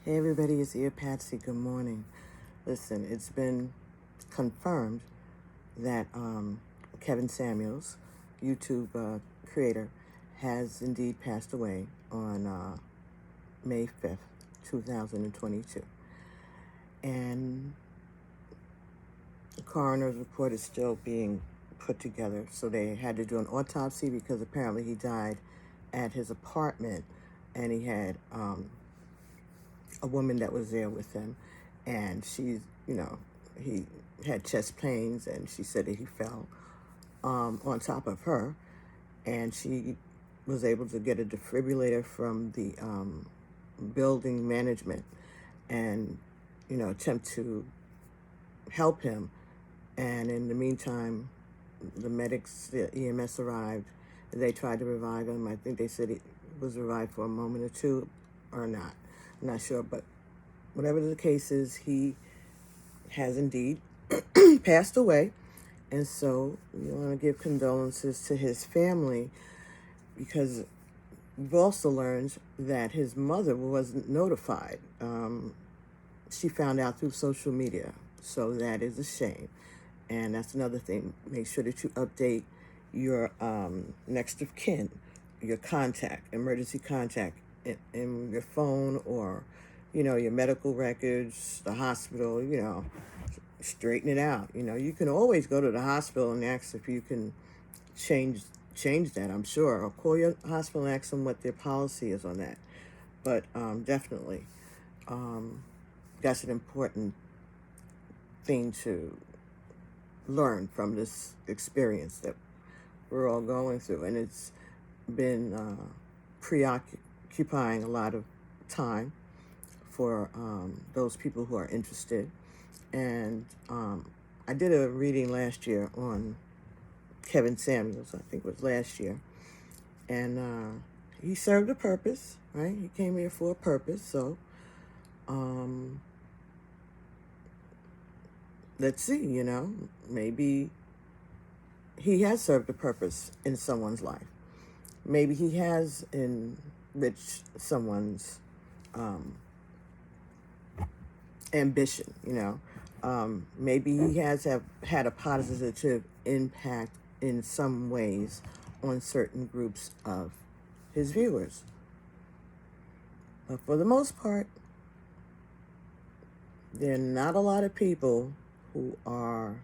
Hey everybody, it's Ear Patsy. Good morning. Listen, it's been confirmed that Kevin Samuels, YouTube creator, has indeed passed away on May 5th, 2022. And the coroner's report is still being put together, so they had to do an autopsy because apparently he died at his apartment, and he had a woman that was there with him, and he had chest pains, and she said that he fell on top of her, and she was able to get a defibrillator from the building management and, attempt to help him. And in the meantime, the medics, the EMS arrived. They tried to revive him. I think they said he was revived for a moment or two or not. I'm not sure, but whatever the case is, he has indeed passed away. And so we want to give condolences to his family, because we've also learned that his mother wasn't notified. She found out through social media, so that is a shame. And that's another thing. Make sure that you update your next of kin, your contact, emergency contact, in your phone, or your medical records, the hospital. Straighten it out. You can always go to the hospital and ask if you can change that, I'm sure, or call your hospital and ask them what their policy is on that. But definitely, that's an important thing to learn from this experience that we're all going through, and it's been preoccupying a lot of time for those people who are interested. And I did a reading last year on Kevin Samuels, I think it was last year, and he served a purpose, right? He came here for a purpose, so let's see, maybe he has served a purpose in someone's life. Maybe he has enriched someone's ambition, maybe he has had a positive impact in some ways on certain groups of his viewers. But for the most part, there are not a lot of people who are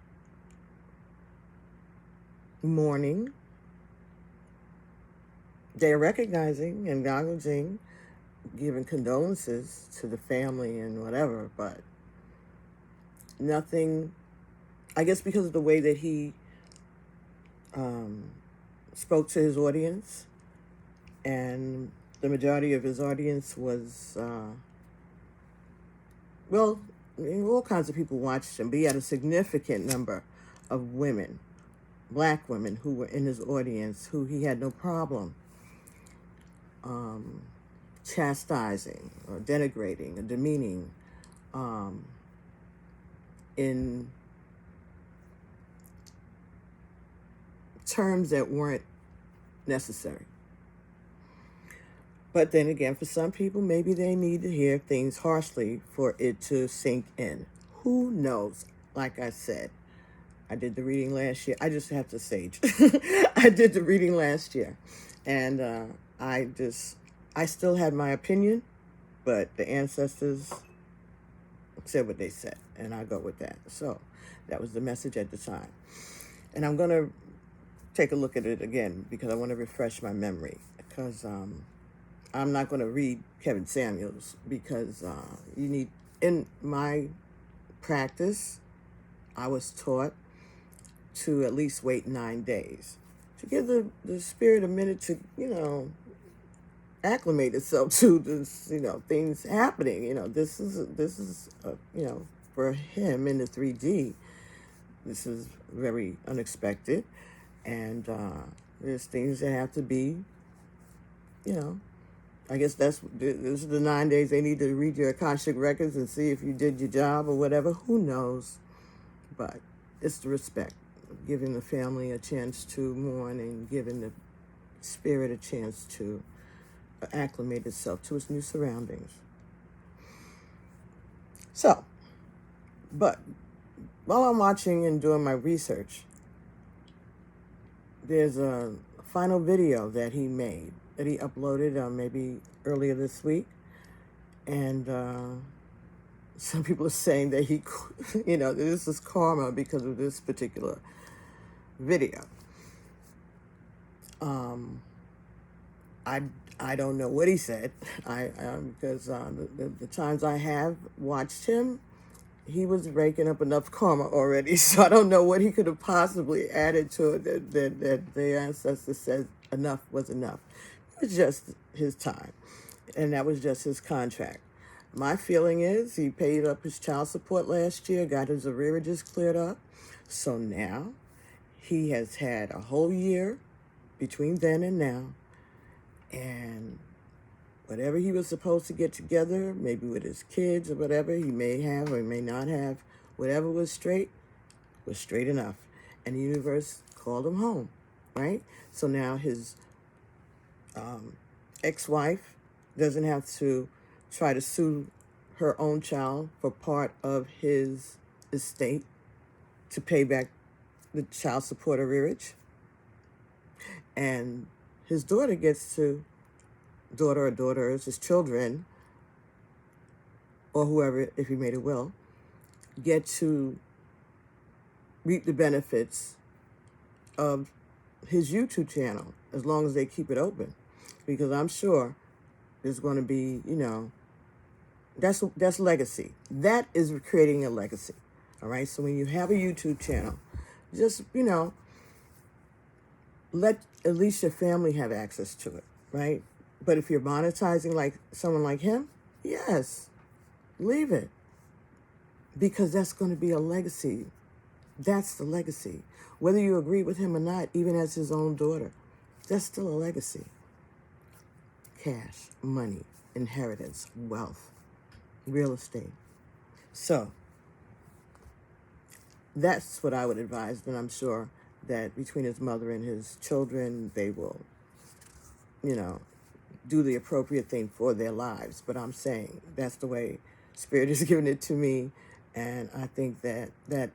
mourning. They're recognizing and acknowledging, giving condolences to the family and whatever, but nothing, I guess because of the way that he spoke to his audience, and the majority of his audience was, all kinds of people watched him, but he had a significant number of women, black women, who were in his audience, who he had no problem chastising or denigrating or demeaning in terms that weren't necessary. But then again, for some people, maybe they need to hear things harshly for it to sink in. Who knows? Like I said, I did the reading last year. I just have to sage. I did the reading last year, and I still had my opinion, but the ancestors said what they said, and I go with that. So that was the message at the time. And I'm going to take a look at it again because I want to refresh my memory, because I'm not going to read Kevin Samuels, because you need, in my practice, I was taught to at least wait 9 days to give the spirit a minute to, acclimate itself to this, things happening. This is for him in the 3D, this is very unexpected, and there's things that have to be, I guess this is the 9 days they need to read your Akashic records and see if you did your job or whatever. Who knows? But it's the respect, giving the family a chance to mourn and giving the spirit a chance to acclimate itself to its new surroundings. So, but while I'm watching and doing my research, there's a final video that he made, that he uploaded maybe earlier this week. And some people are saying that he, this is karma because of this particular video. I don't know what he said. Because the times I have watched him, he was raking up enough karma already. So I don't know what he could have possibly added to it that the ancestor said enough was enough. It was just his time, and that was just his contract. My feeling is he paid up his child support last year, got his arrearages cleared up. So now he has had a whole year between then and now, and whatever he was supposed to get together, maybe with his kids or whatever, he may have or he may not have, whatever was straight enough. And the universe called him home, right? So now his ex-wife doesn't have to try to sue her own child for part of his estate to pay back the child support arrearage. And his daughter gets to, daughter or daughters, his children, or whoever, if he made a will, get to reap the benefits of his YouTube channel as long as they keep it open. Because I'm sure there's going to be, that's legacy. That is creating a legacy. All right. So when you have a YouTube channel, just, let at least your family have access to it. Right. But if you're monetizing like someone like him, yes, leave it. Because that's going to be a legacy. That's the legacy. Whether you agree with him or not, even as his own daughter, that's still a legacy. Cash, money, inheritance, wealth, real estate. So that's what I would advise. And I'm sure that between his mother and his children, they will, do the appropriate thing for their lives. But I'm saying that's the way Spirit is giving it to me. And I think that that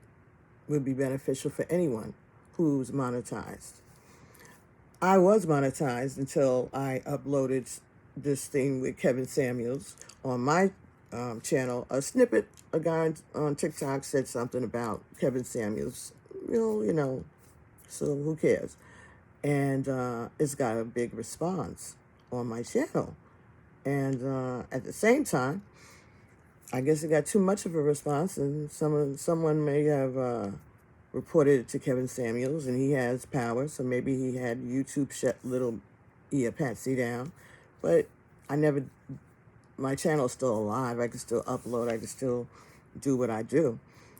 would be beneficial for anyone who's monetized. I was monetized until I uploaded this thing with Kevin Samuels on my channel. A snippet, a guy on TikTok said something about Kevin Samuels. So who cares? And it's got a big response on my channel. And at the same time, I guess it got too much of a response, and someone may have reported it to Kevin Samuels, and he has power, so maybe he had YouTube shut little Patsy down. But my channel is still alive. I can still upload. I can still do what I do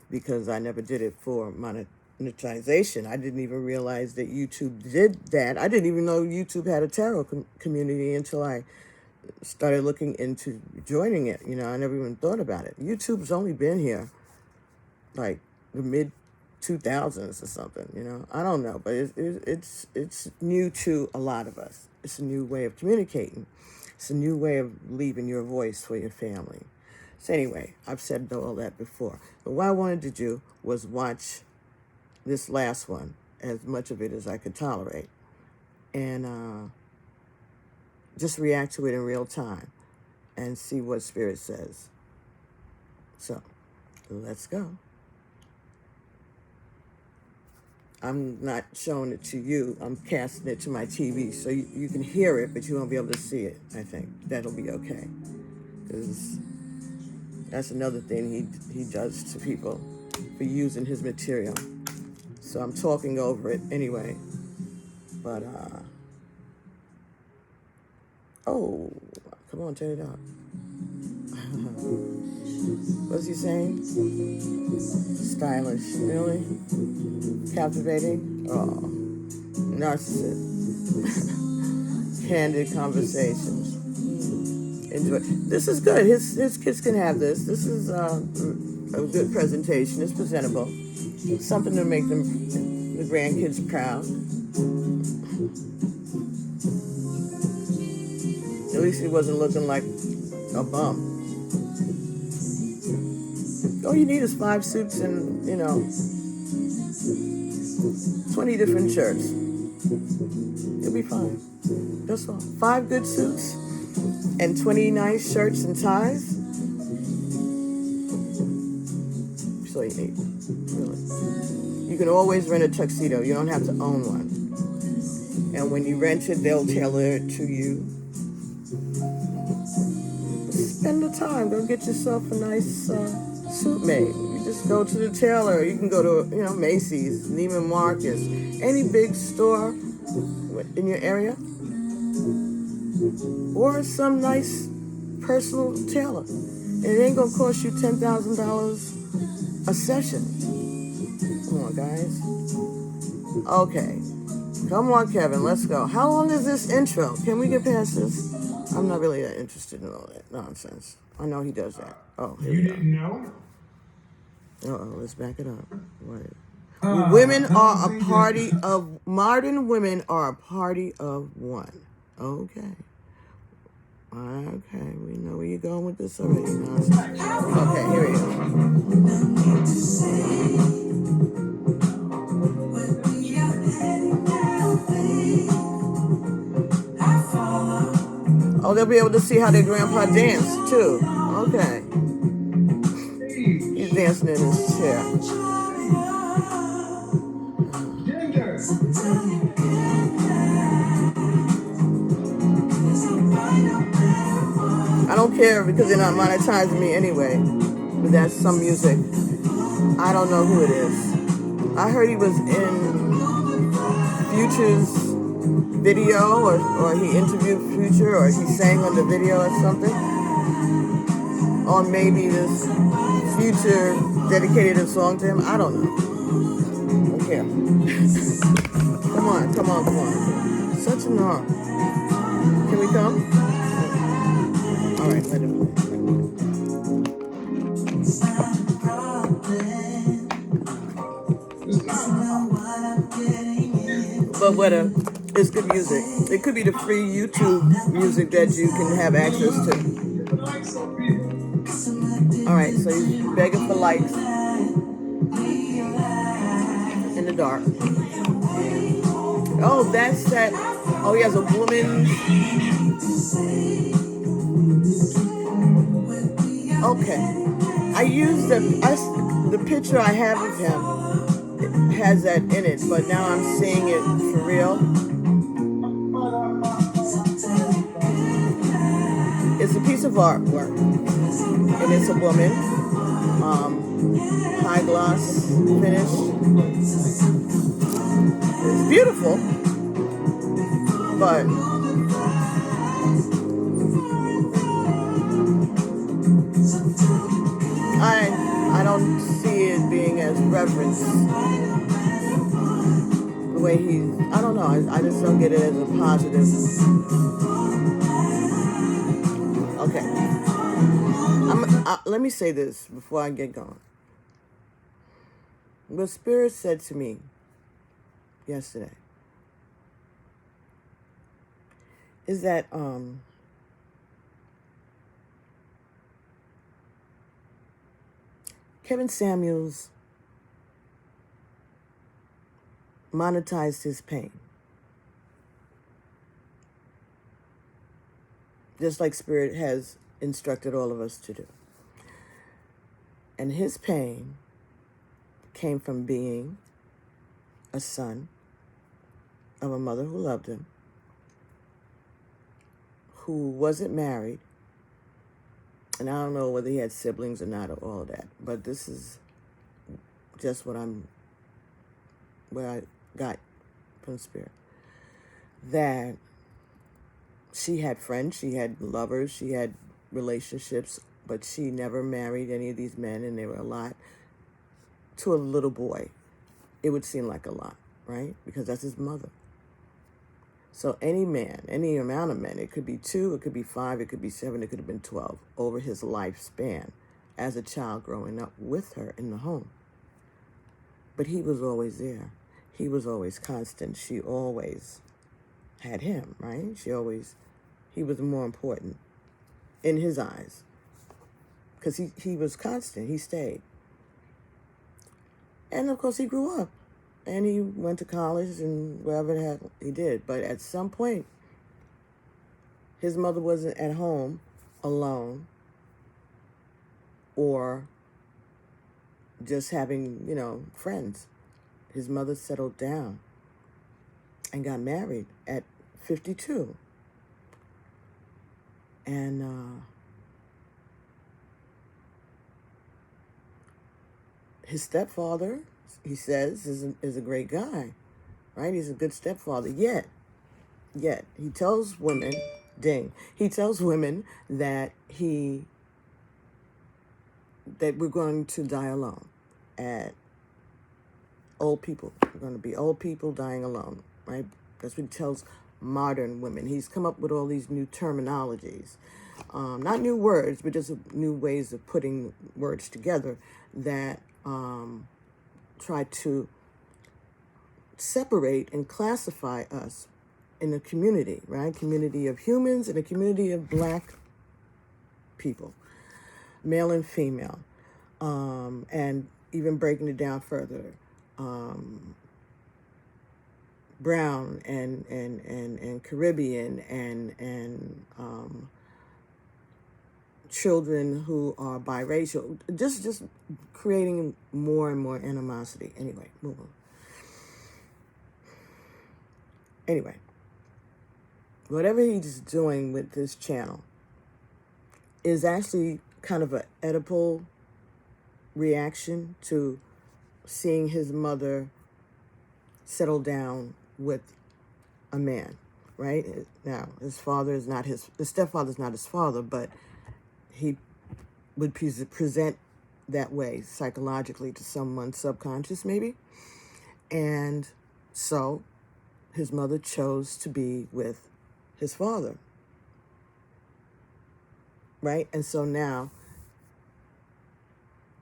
because I never did it for monetization. I didn't even realize that YouTube did that. I didn't even know YouTube had a tarot community until I started looking into joining it. I never even thought about it. YouTube's only been here like the mid 2000s or something. I don't know, but it's new to a lot of us. It's a new way of communicating. It's a new way of leaving your voice for your family. So anyway, I've said all that before. But what I wanted to do was watch this last one, as much of it as I could tolerate, and just react to it in real time and see what Spirit says. So, let's go. I'm not showing it to you. I'm casting it to my TV so you can hear it, but you won't be able to see it, I think. That'll be okay. Because that's another thing he does to people for using his material. So I'm talking over it anyway. But, oh, come on, turn it up. What's he saying? Stylish, really? Captivating? Oh, narcissist. Candid conversations. Enjoy. This is good. His kids can have this. This is a good presentation. It's presentable. Something to make the grandkids proud. At least he wasn't looking like a bum. All you need is 5 suits and, 20 different shirts. You'll be fine. That's all. 5 good suits and 20 nice shirts and ties. That's all you need. Really. You can always rent a tuxedo. You don't have to own one. And when you rent it, they'll tailor it to you. Spend the time. Go get yourself a nice suit made. You just go to the tailor. You can go to, Macy's, Neiman Marcus, any big store in your area, or some nice personal tailor. And it ain't gonna cost you $10,000 a session. Come on, guys. Okay. Come on, Kevin, let's go. How long is this intro? Can we get past this? I'm not really that interested in all that nonsense. I know he does that. Oh, here you we go. didn't know? Uh-oh, let's back it up. What? Women are a party of... Modern women are a party of one. Okay. Okay, we know where you're going with this already. Nonsense. Okay, here we go. Oh, they'll be able to see how their grandpa danced, too. Okay. He's dancing in his chair. I don't care because they're not monetizing me anyway. But that's some music. I don't know who it is. I heard he was in Future's video, or he interviewed Future, or he sang on the video or something. Or maybe this Future dedicated a song to him. I don't know. Okay. Come on. Such an honor. Can we come? All right, let him play. But whatever. It's good music. It could be the free YouTube music that you can have access to. All right, so he's begging for likes in the dark. Oh, that's that. Oh, he has a woman. Okay. I used the picture I have of him. It has that in it, but now I'm seeing it for real. It's a piece of artwork, and it's a woman, high gloss finish. It's beautiful, but I don't see it being as reverence the way I don't know. I just don't get it as a positive. Okay. Let me say this before I get going. What Spirit said to me yesterday is that Kevin Samuels monetized his pain. Just like Spirit has instructed all of us to do. And his pain came from being a son of a mother who loved him, who wasn't married, and I don't know whether he had siblings or not or all of that, but this is just what I got from Spirit. That she had friends, she had lovers, she had relationships, but she never married any of these men, and they were a lot. To a little boy, it would seem like a lot, right? Because that's his mother. So any man, any amount of men, it could be 2, it could be 5, it could be 7, it could have been 12, over his lifespan as a child growing up with her in the home. But he was always there. He was always constant. She always had him, right? He was more important in his eyes. because he was constant. He stayed. And, of course, he grew up. And he went to college and wherever he did. But at some point, his mother wasn't at home alone or just having, friends. His mother settled down and got married at 52. And his stepfather, he says, is a great guy, right? He's a good stepfather. Yet, he tells women, he tells women that that we're going to die alone. At old people. We're going to be old people dying alone, right? That's what he tells modern women. He's come up with all these new terminologies. Not new words, but just new ways of putting words together that try to separate and classify us in a community, right? Community of humans and a community of black people, male and female, and even breaking it down further, brown and Caribbean and children who are biracial, just creating more and more animosity. Anyway, move on. Anyway, whatever he's doing with this channel is actually kind of an Oedipal reaction to seeing his mother settle down with a man, right? Now, his stepfather's not his father, but he would present that way psychologically to someone subconscious, maybe. And so his mother chose to be with his father, right? And so now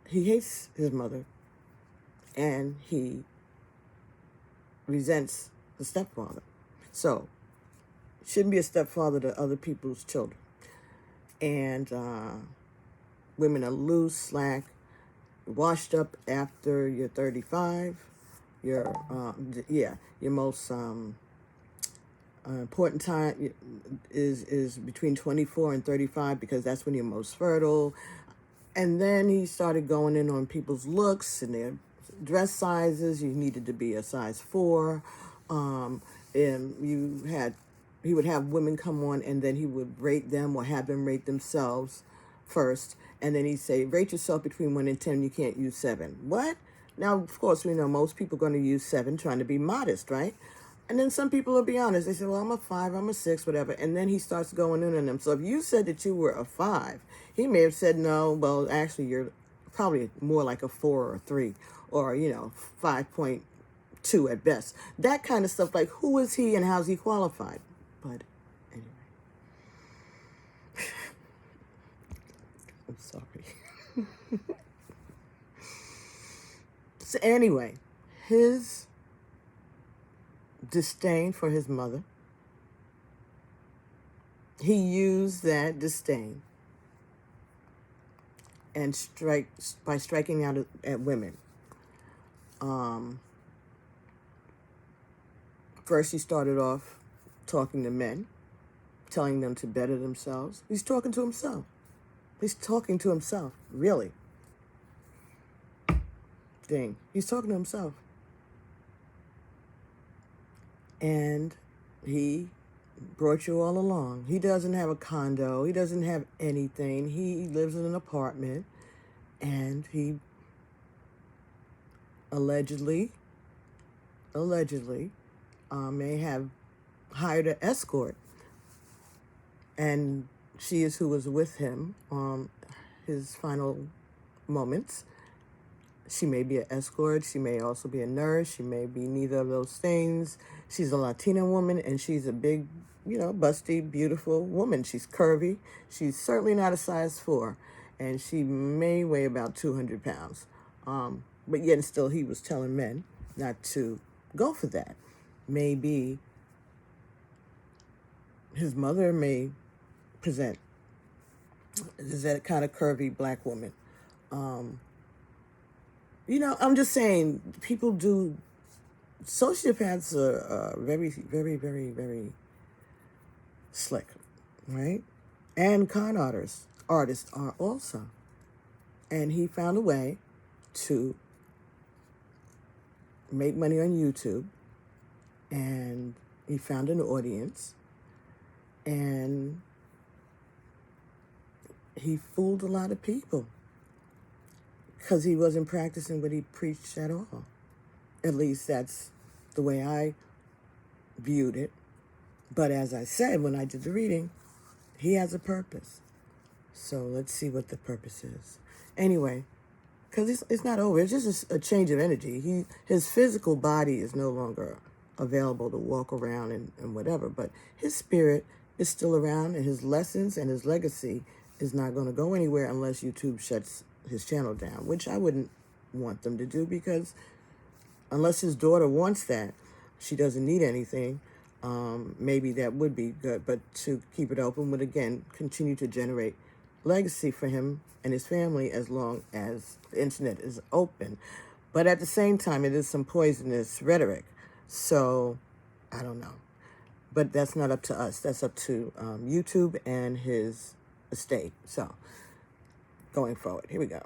he hates his mother and he resents the stepfather. So, shouldn't be a stepfather to other people's children. And women are loose, slack, washed up after you're 35. Your most important time is between 24 and 35 because that's when you're most fertile. And then he started going in on people's looks and their dress sizes. You needed to be a size 4. And he would have women come on and then he would rate them or have them rate themselves first. And then he'd say, rate yourself between 1 and 10. You can't use 7. What? Now, of course, we know most people are going to use 7 trying to be modest, right? And then some people will be honest. They say, well, I'm a 5, I'm a 6, whatever. And then he starts going in on them. So if you said that you were a 5, he may have said, no, well, actually, you're probably more like a 4 or a 3 or, 5.2 at best. That kind of stuff, like who is he and how's he qualified? But anyway, I'm sorry. So anyway, his disdain for his mother, he used that disdain and by striking out at women. First, he started off talking to men, telling them to better themselves. He's talking to himself. Really. He's talking to himself. And he brought you all along. He doesn't have a condo. He doesn't have anything. He lives in an apartment. And he allegedly may have hired an escort. And she is who was with him on his final moments. She may be an escort. She may also be a nurse. She may be neither of those things. She's a Latina woman, and she's a big, busty, beautiful woman. She's curvy. She's certainly not a size 4, and she may weigh about 200 pounds. But yet and still, he was telling men not to go for that. Maybe his mother may present is that kind of curvy black woman. I'm just saying, people do, sociopaths are very, very, very, very slick, right? And con artists are also. And he found a way to make money on YouTube, and he found an audience, and he fooled a lot of people because he wasn't practicing what he preached at all. At least that's the way I viewed it. But as I said when I did the reading, he has a purpose. So let's see what the purpose is. Anyway, because it's not over. It's just a change of energy. His physical body is no longer available to walk around and whatever, but his spirit is still around, and his lessons and his legacy is not going to go anywhere unless YouTube shuts his channel down, which I wouldn't want them to do, because unless his daughter wants that, she doesn't need anything. Maybe that would be good, but to keep it open would, again, continue to generate legacy for him and his family as long as the internet is open. But at the same time, it is some poisonous rhetoric. So, I don't know. But that's not up to us. That's up to YouTube and his estate. So, going forward, here we go.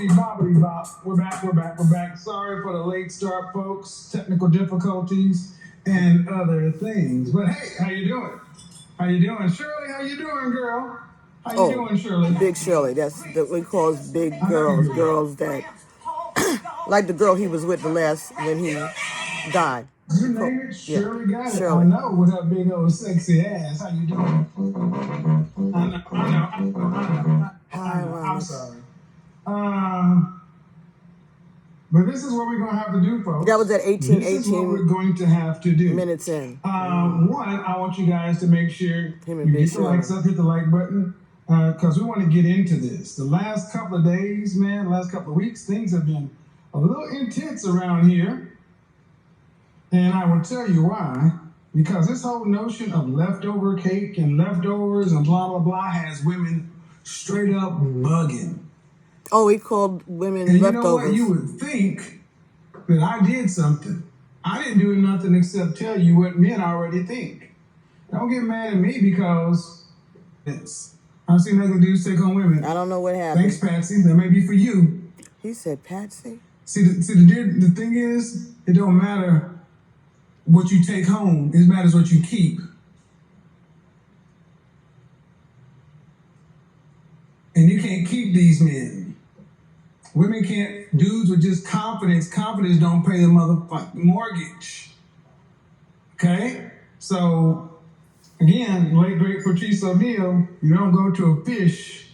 Bobbity bop. We're back. Sorry for the late start, folks. Technical difficulties and other things. But hey, how you doing? Shirley, how you doing, girl? How you doing, Shirley? Big Shirley. That's what we call big girls. Girls that, like the girl he was with when he died. You name it, Shirley got it. Shirley. I know, with her big old sexy ass. How you doing? I know. I'm sorry. But this is what we're going to have to do, folks. That was at 18 This is what we're going to have to do. Minutes in. One, I want you guys to make sure you get the likes up, hit the like button, because we want to get into this. The last couple of days, man, last couple of weeks, things have been a little intense around here. And I will tell you why. Because this whole notion of leftover cake and leftovers and blah, blah, blah has women straight up bugging. Oh, he called women and leftovers. You know what? You would think that I did something. I didn't do nothing except tell you what men already think. Don't get mad at me because I've seen other dudes take on women. I don't know what happened. Thanks, Patsy. That may be for you. He said Patsy? The thing is, it don't matter what you take home. It matters what you keep. And you can't keep these men. Women can't, dudes with just confidence. Confidence don't pay the motherfucking mortgage. Okay? So, again, late great Patrice O'Neal, you don't go to a fish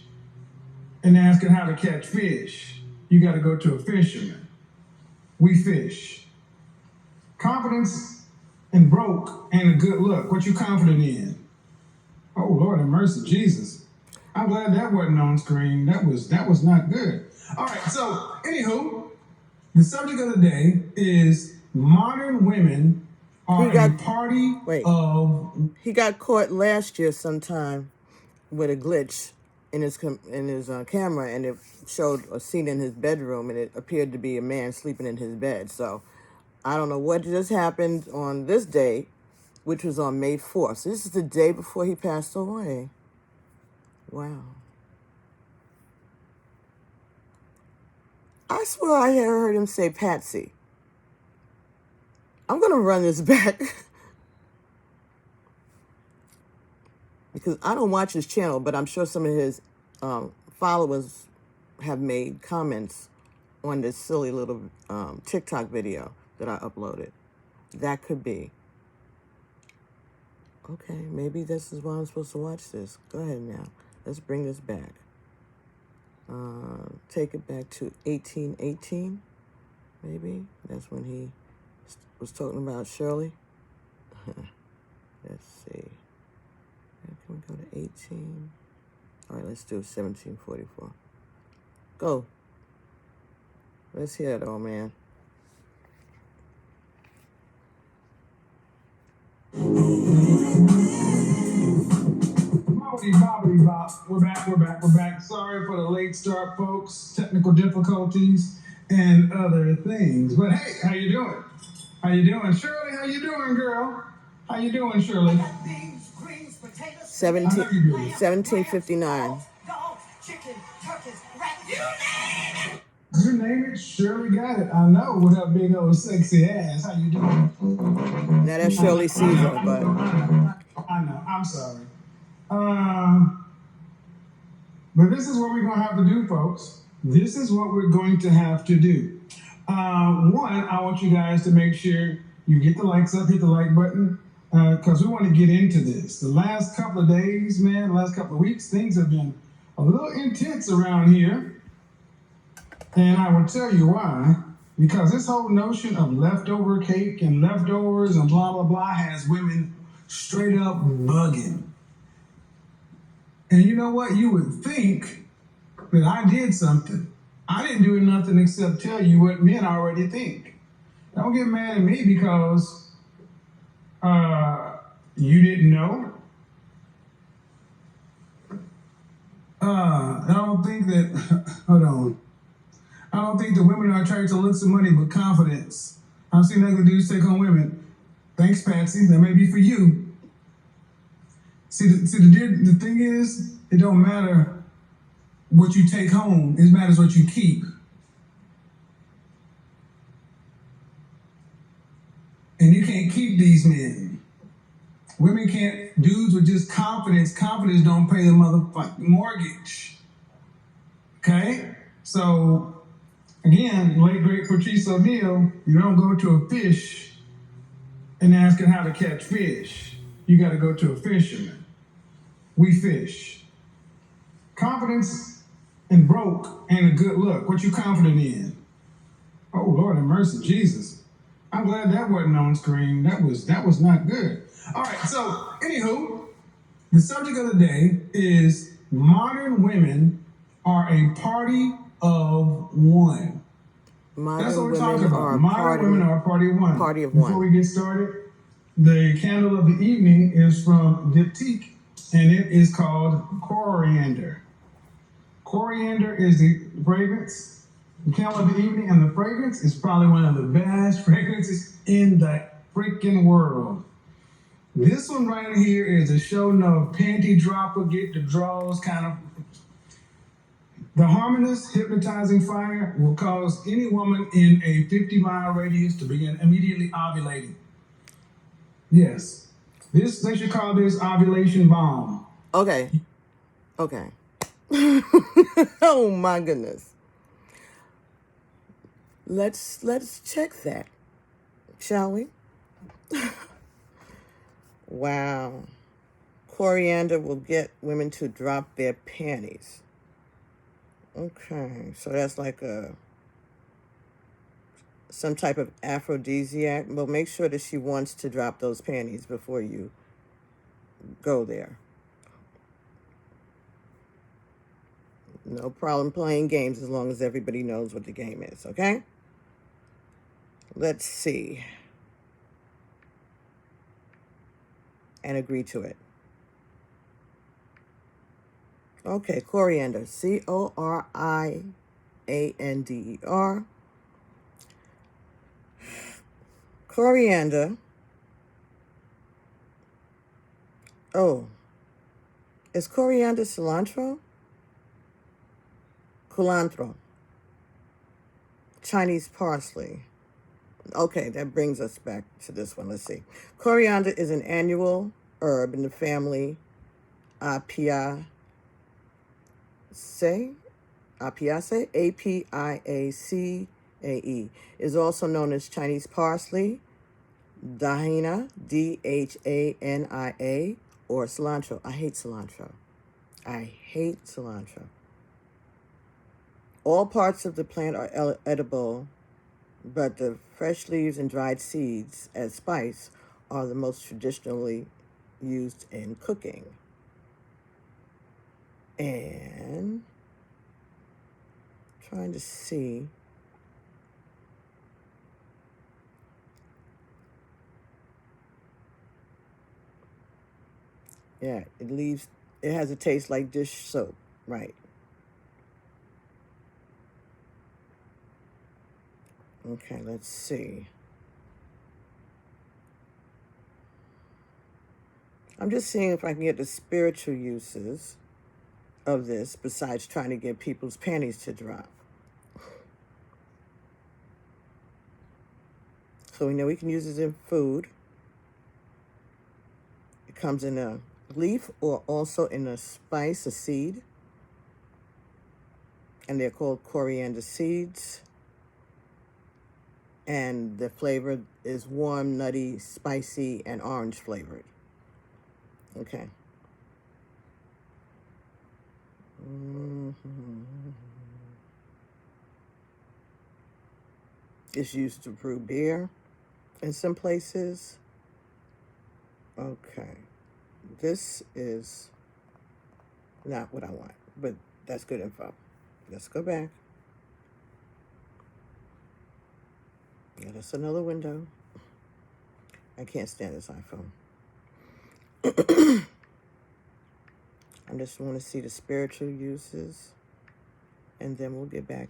and ask it how to catch fish. You got to go to a fisherman. We fish. Confidence and broke ain't a good look. What you confident in? Oh, Lord have mercy, Jesus. I'm glad that wasn't on screen. That was not good. All right, so, anywho, the subject of the day is modern women are a party of... He got caught last year sometime with a glitch in his camera, and it showed a scene in his bedroom, and it appeared to be a man sleeping in his bed. So, I don't know what just happened on this day, which was on May 4th. So, this is the day before he passed away. Wow. I swear I had heard him say Patsy. I'm going to run this back because I don't watch his channel, but I'm sure some of his followers have made comments on this silly little TikTok video that I uploaded. That could be. Okay, maybe this is why I'm supposed to watch this. Go ahead now. Let's bring this back. Take it back to 1818, maybe. That's when he was talking about Shirley. Let's see. Can we go to 18? All right, let's do 1744. Go. Let's hear it, old man. boppity boppity bop. We're back. Sorry for the late start, folks. Technical difficulties and other things. But hey, how you doing? How you doing? Shirley, how you doing, girl? How you doing, Shirley? 1759. You name it, Shirley got it. I know, with her big old sexy ass. How you doing? Now that's Shirley Caesar, but I know. I'm sorry. But this is what we're going to have to do, folks. This is what we're going to have to do. One, I want you guys to make sure you get the likes up, hit the like button, because we want to get into this. The last couple of days, man, the last couple of weeks, things have been a little intense around here. And I will tell you why. Because this whole notion of leftover cake and leftovers and blah, blah, blah has women straight up bugging. And you know what? You would think that I did something. I didn't do nothing except tell you what men already think. Don't get mad at me because you didn't know. I don't think that, hold on. I don't think the women are attracted to looks and money, but confidence. I've seen ugly dudes take on women. Thanks, Patsy. That may be for you. The thing is, it don't matter what you take home. It matters what you keep. And you can't keep these men. Women can't, dudes with just confidence. Confidence don't pay the motherfucking mortgage. Okay? So, again, late great Patrice O'Neal, you don't go to a fish and ask it how to catch fish. You got to go to a fisherman. We fish. Confidence and broke ain't a good look. What you confident in? Oh, Lord have mercy, Jesus. I'm glad that wasn't on screen. That was not good. All right, so, anywho, the subject of the day is modern women are a party of one. That's what we're talking about. Modern women are a party of one. Party of Before one. we get started, the candle of the evening is from Diptyque, and it is called Coriander. Coriander is the fragrance. The candle of the evening, and the fragrance is probably one of the best fragrances in the freaking world. This one right here is a show no panty dropper, get the draws kind of. The harmonious, hypnotizing fire will cause any woman in a 50-mile radius to begin immediately ovulating. Yes. They should call this ovulation bomb. Okay. Oh my goodness. Let's check that, shall we? Wow. Coriander will get women to drop their panties. Okay, so that's like some type of aphrodisiac. Well, make sure that she wants to drop those panties before you go there. No problem playing games as long as everybody knows what the game is, okay? Let's see. And agree to it. Okay, coriander. Coriander. Coriander. Oh. Is coriander cilantro? Culantro. Chinese parsley. Okay, that brings us back to this one. Let's see. Coriander is an annual herb in the family Apiaceae. Apiaceae, Apiaceae, is also known as Chinese parsley, Dahania, Dhania, or cilantro. I hate cilantro. All parts of the plant are edible, but the fresh leaves and dried seeds as spice are the most traditionally used in cooking. And trying to see. Yeah, it leaves It has a taste like dish soap, right? Okay, let's see. I'm just seeing if I can get the spiritual uses of this besides trying to get people's panties to drop. So we know we can use it in food. It comes in a leaf or also in a spice, a seed. And they're called coriander seeds. And the flavor is warm, nutty, spicy, and orange flavored. Okay. It's used to brew beer in some places. Okay. This is not what I want, but that's good info. Let's go back. Yeah, that's another window. I can't stand this iPhone. I just want to see the spiritual uses, and then we'll get back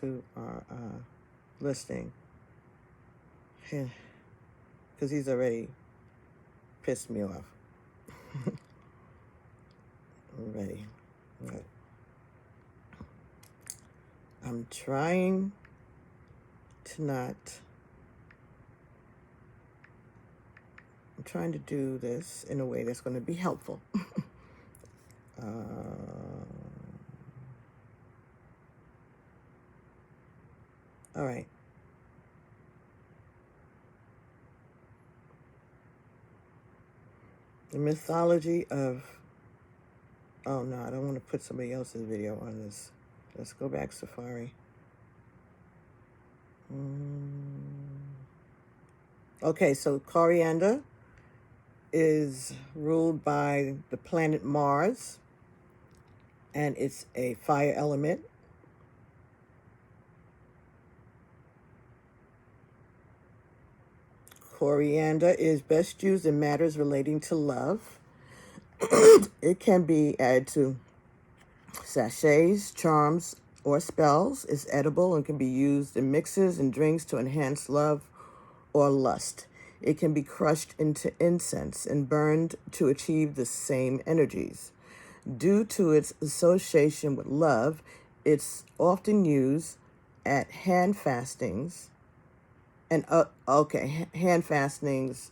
to our listing. Because he's already pissed me off. Already. Right. I'm trying to not... I'm trying to do this in a way that's going to be helpful. All right. The mythology of... Oh, no, I don't want to put somebody else's video on this. Let's go back, Safari. Okay, so coriander is ruled by the planet Mars, and it's a fire element. Coriander is best used in matters relating to love. It can be added to sachets, charms, or spells. It's edible and can be used in mixes and drinks to enhance love or lust. It can be crushed into incense and burned to achieve the same energies. Due to its association with love, it's often used at hand fastings and hand fastings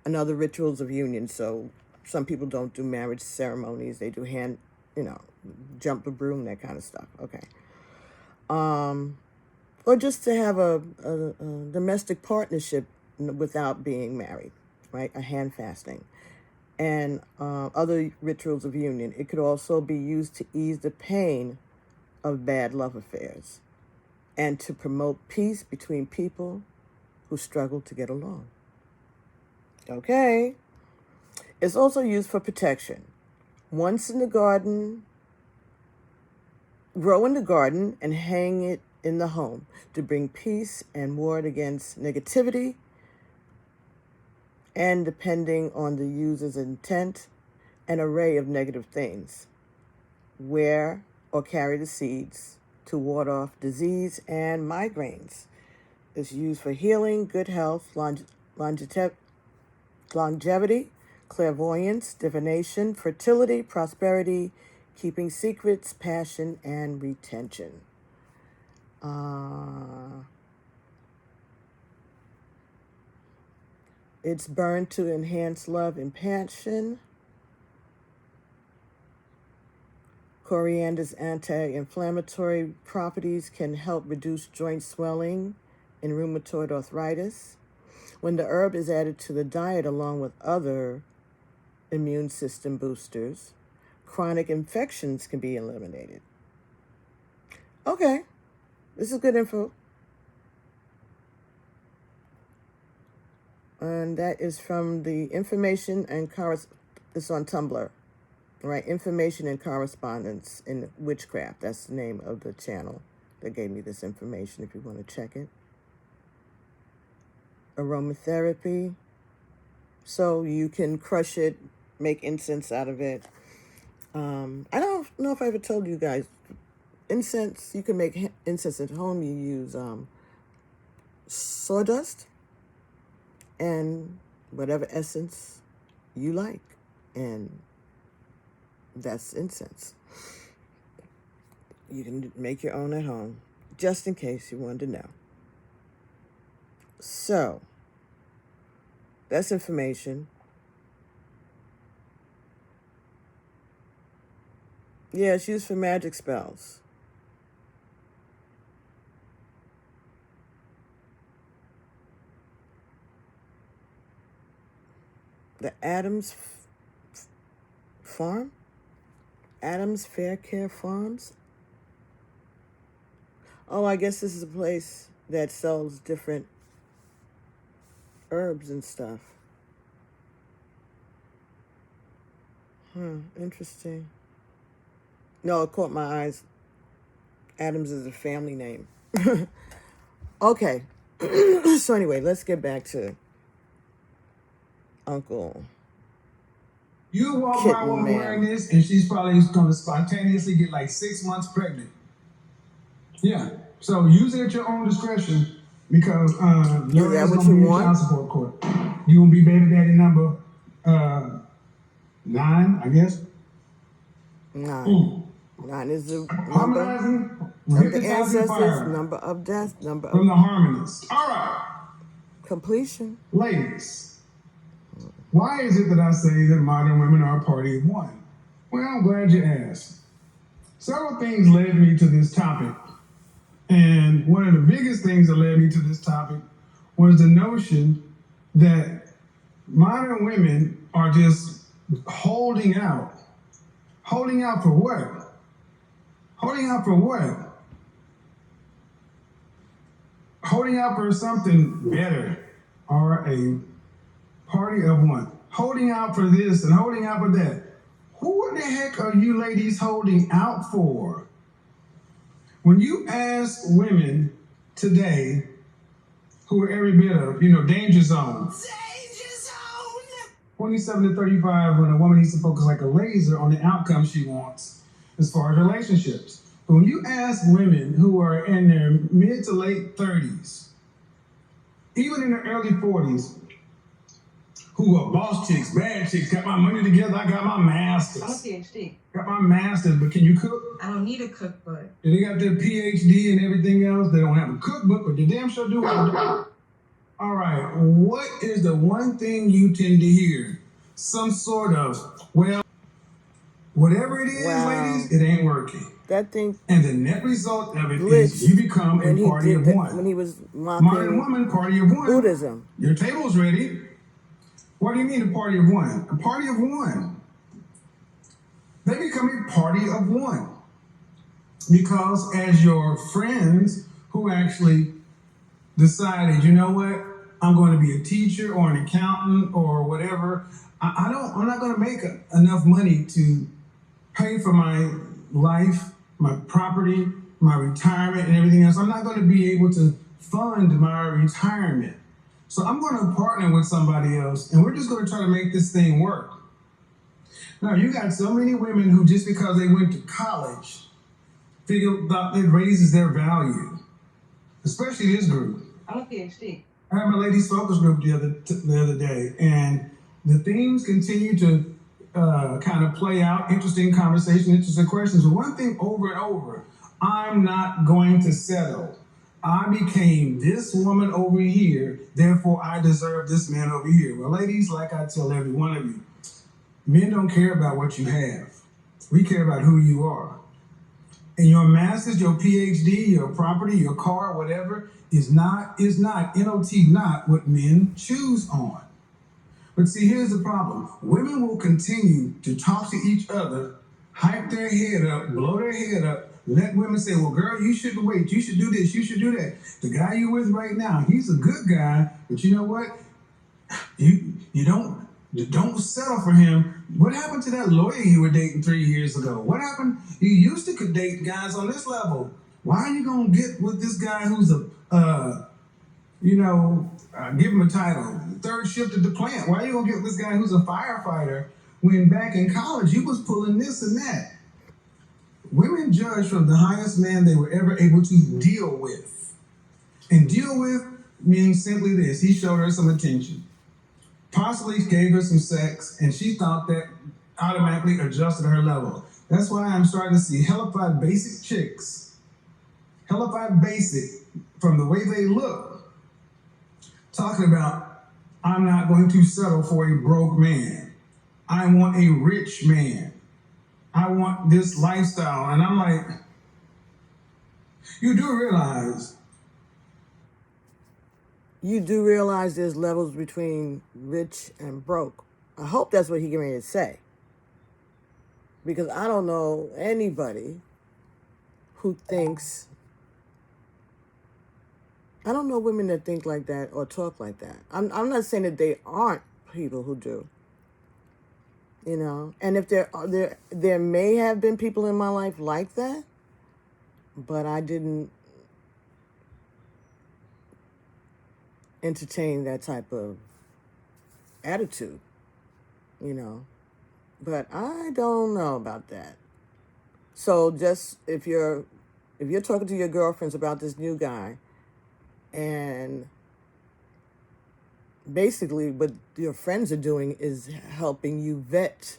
and other rituals of union. So some people don't do marriage ceremonies; they do hand, jump the broom, that kind of stuff. Okay, or just to have a domestic partnership without being married, right? A hand fasting and other rituals of union. It could also be used to ease the pain of bad love affairs and to promote peace between people who struggle to get along. Okay. It's also used for protection. Once in the garden, grow in the garden and hang it in the home to bring peace and ward against negativity. And depending on the user's intent, an array of negative things. Wear or carry the seeds to ward off disease and migraines. It's used for healing, good health, longevity, clairvoyance, divination, fertility, prosperity, keeping secrets, passion, and retention. It's burned to enhance love and passion. Coriander's anti-inflammatory properties can help reduce joint swelling and rheumatoid arthritis. When the herb is added to the diet along with other immune system boosters, chronic infections can be eliminated. Okay, this is good info. And that is from the Information and it's on Tumblr, right? Information and Correspondence in Witchcraft. That's the name of the channel that gave me this information if you want to check it. Aromatherapy. So you can crush it, make incense out of it. I don't know if I ever told you guys, incense, you can make incense at home. You use sawdust and whatever essence you like, and that's incense. You can make your own at home, just in case you wanted to know. So, that's information. Yeah, it's used for magic spells. The Adams Farm? Adams Fair Care Farms? Oh, I guess this is a place that sells different herbs and stuff. Interesting. No, it caught my eyes. Adams is a family name. Okay. So anyway, let's get back to Uncle. You walk Kitten by a woman man. wearing this, and she's probably going to spontaneously get like 6 months pregnant. Yeah. So use it at your own discretion, because your ass what gonna you be in want? child support court. You gonna be baby daddy number 9, I guess. 9. 9 is the number Harmonizing, of the hypnotizing ancestors, fire number of death, number from of the harmonist. All right, completion. ladies, why is it that I say that modern women are a party of one? Well, I'm glad you asked. Several things led me to this topic. And one of the biggest things that led me to this topic was the notion that modern women are just holding out. Holding out for what? Holding out for what? Holding out for something better, or a party of one. Holding out for this and holding out for that. Who the heck are you ladies holding out for? When you ask women today, who are every bit of, danger zone. Danger zone! 27 to 35, when a woman needs to focus like a laser on the outcome she wants as far as relationships. But when you ask women who are in their mid to late 30s, even in their early 40s, who are boss chicks, bad chicks, got my money together, I got my master's. I'm a PhD. Got my master's, but can you cook? I don't need a cookbook. They got their PhD and everything else. They don't have a cookbook, but they damn sure do have a. All right, what is the one thing you tend to hear? Some sort of, well, whatever it is, ladies, it ain't working. That thing. And the net result of it is you become a party of one. When he was modern woman, party of one. Buddhism. Your table's ready. What do you mean a party of one? A party of one. They become a party of one. Because as your friends who actually decided, you know what, I'm going to be a teacher or an accountant or whatever, I'm not going to make enough money to pay for my life, my property, my retirement and everything else. I'm not going to be able to fund my retirement. So I'm going to partner with somebody else, and we're just going to try to make this thing work. Now, you got so many women who, just because they went to college, figure that it raises their value, especially this group. I'm a PhD. I had my ladies focus group the other day, and the themes continue to kind of play out, interesting conversation, interesting questions. But one thing over and over, I'm not going to settle. I became this woman over here, therefore I deserve this man over here. Well, ladies, like I tell every one of you, men don't care about what you have. We care about who you are. And your master's, your PhD, your property, your car, whatever, is not not what men choose on. But see, here's the problem. Women will continue to talk to each other, hype their head up, blow their head up, let women say, well, girl, you shouldn't wait. You should do this. You should do that. The guy you're with right now, he's a good guy, but you know what? You don't settle for him. What happened to that lawyer you were dating 3 years ago? What happened? You used to date guys on this level. Why are you going to get with this guy who's give him a title, third shift at the plant? Why are you going to get with this guy who's a firefighter when back in college you was pulling this and that. Women judge from the highest man they were ever able to deal with. And deal with means simply this: he showed her some attention, possibly gave her some sex, and she thought that automatically adjusted her level. That's why I'm starting to see hellified basic chicks, hellified basic, from the way they look, talking about, I'm not going to settle for a broke man. I want a rich man. I want this lifestyle. And I'm like, you do realize there's levels between rich and broke. I hope that's what he getting ready to say. Because I don't know anybody who thinks, I don't know women that think like that or talk like that. I'm not saying that they aren't people who do. You know, and if there may have been people in my life like that, but I didn't entertain that type of attitude, you know. But I don't know about that. So just if you're talking to your girlfriends about this new guy, and basically what your friends are doing is helping you vet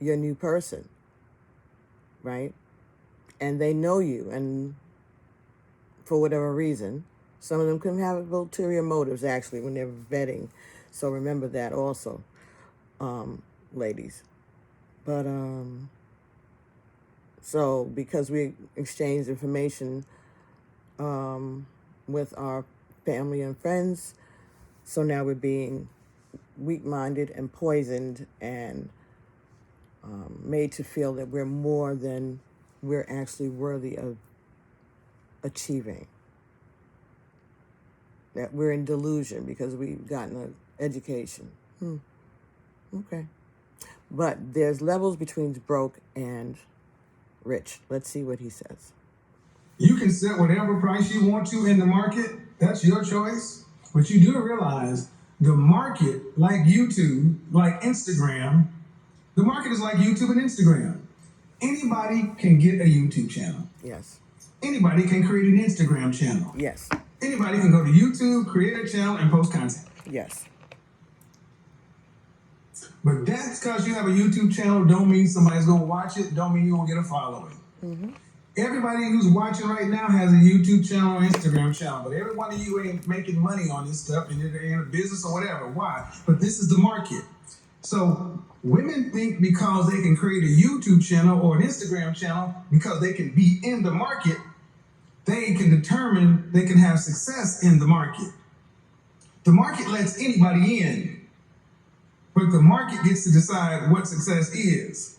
your new person, right? And they know you, and for whatever reason, some of them can have ulterior motives actually when they're vetting. So remember that also, ladies. But so because we exchange information with our family and friends, so now we're being weak-minded and poisoned and made to feel that we're more than we're actually worthy of achieving. That we're in delusion because we've gotten an education. Okay. But there's levels between broke and rich. Let's see what he says. You can set whatever price you want to in the market. That's your choice. But you do realize the market, like YouTube, like Instagram, the market is like YouTube and Instagram. Anybody can get a YouTube channel. Yes. Anybody can create an Instagram channel. Yes. Anybody can go to YouTube, create a channel, and post content. Yes. But that's because you have a YouTube channel don't mean somebody's going to watch it, don't mean you're going to get a following. Mm-hmm. Everybody who's watching right now has a YouTube channel or Instagram channel, but every one of you ain't making money on this stuff and you're in a business or whatever. Why? But this is the market. So women think because they can create a YouTube channel or an Instagram channel, because they can be in the market, they can determine they can have success in the market. The market lets anybody in, but the market gets to decide what success is.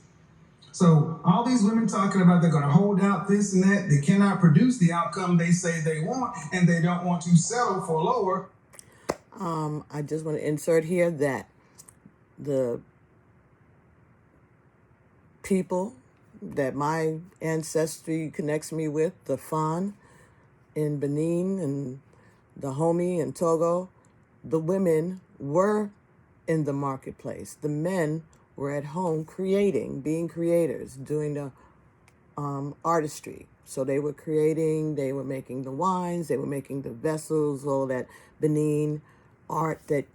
So all these women talking about they're going to hold out this and that, they cannot produce the outcome they say they want, and they don't want to settle for lower. I just want to insert here that the people that my ancestry connects me with, the Fan in Benin and the Homie in Togo, the women were in the marketplace. The men were at home creating, being creators, doing the artistry. So they were creating, they were making the wines, they were making the vessels, all that Benin art that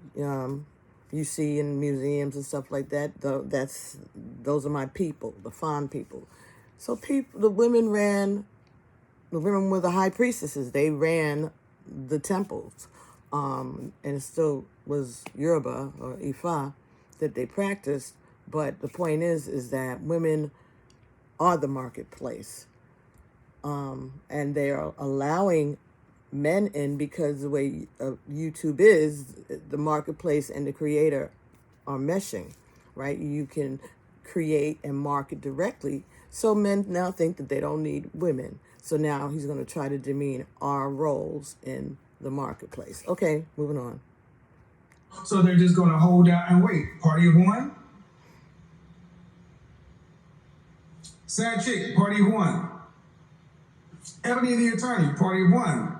you see in museums and stuff like that. Those are my people, the Fan people. So the women were the high priestesses. They ran the temples, and it still was Yoruba or Ifa that they practiced. But the point is that women are the marketplace, and they are allowing men in because the way YouTube is, the marketplace and the creator are meshing, right? You can create and market directly. So men now think that they don't need women. So now he's going to try to demean our roles in the marketplace. Okay, moving on. So they're just going to hold out and wait. Party of one. Sad chick, party of one. Ebony the attorney, party of one.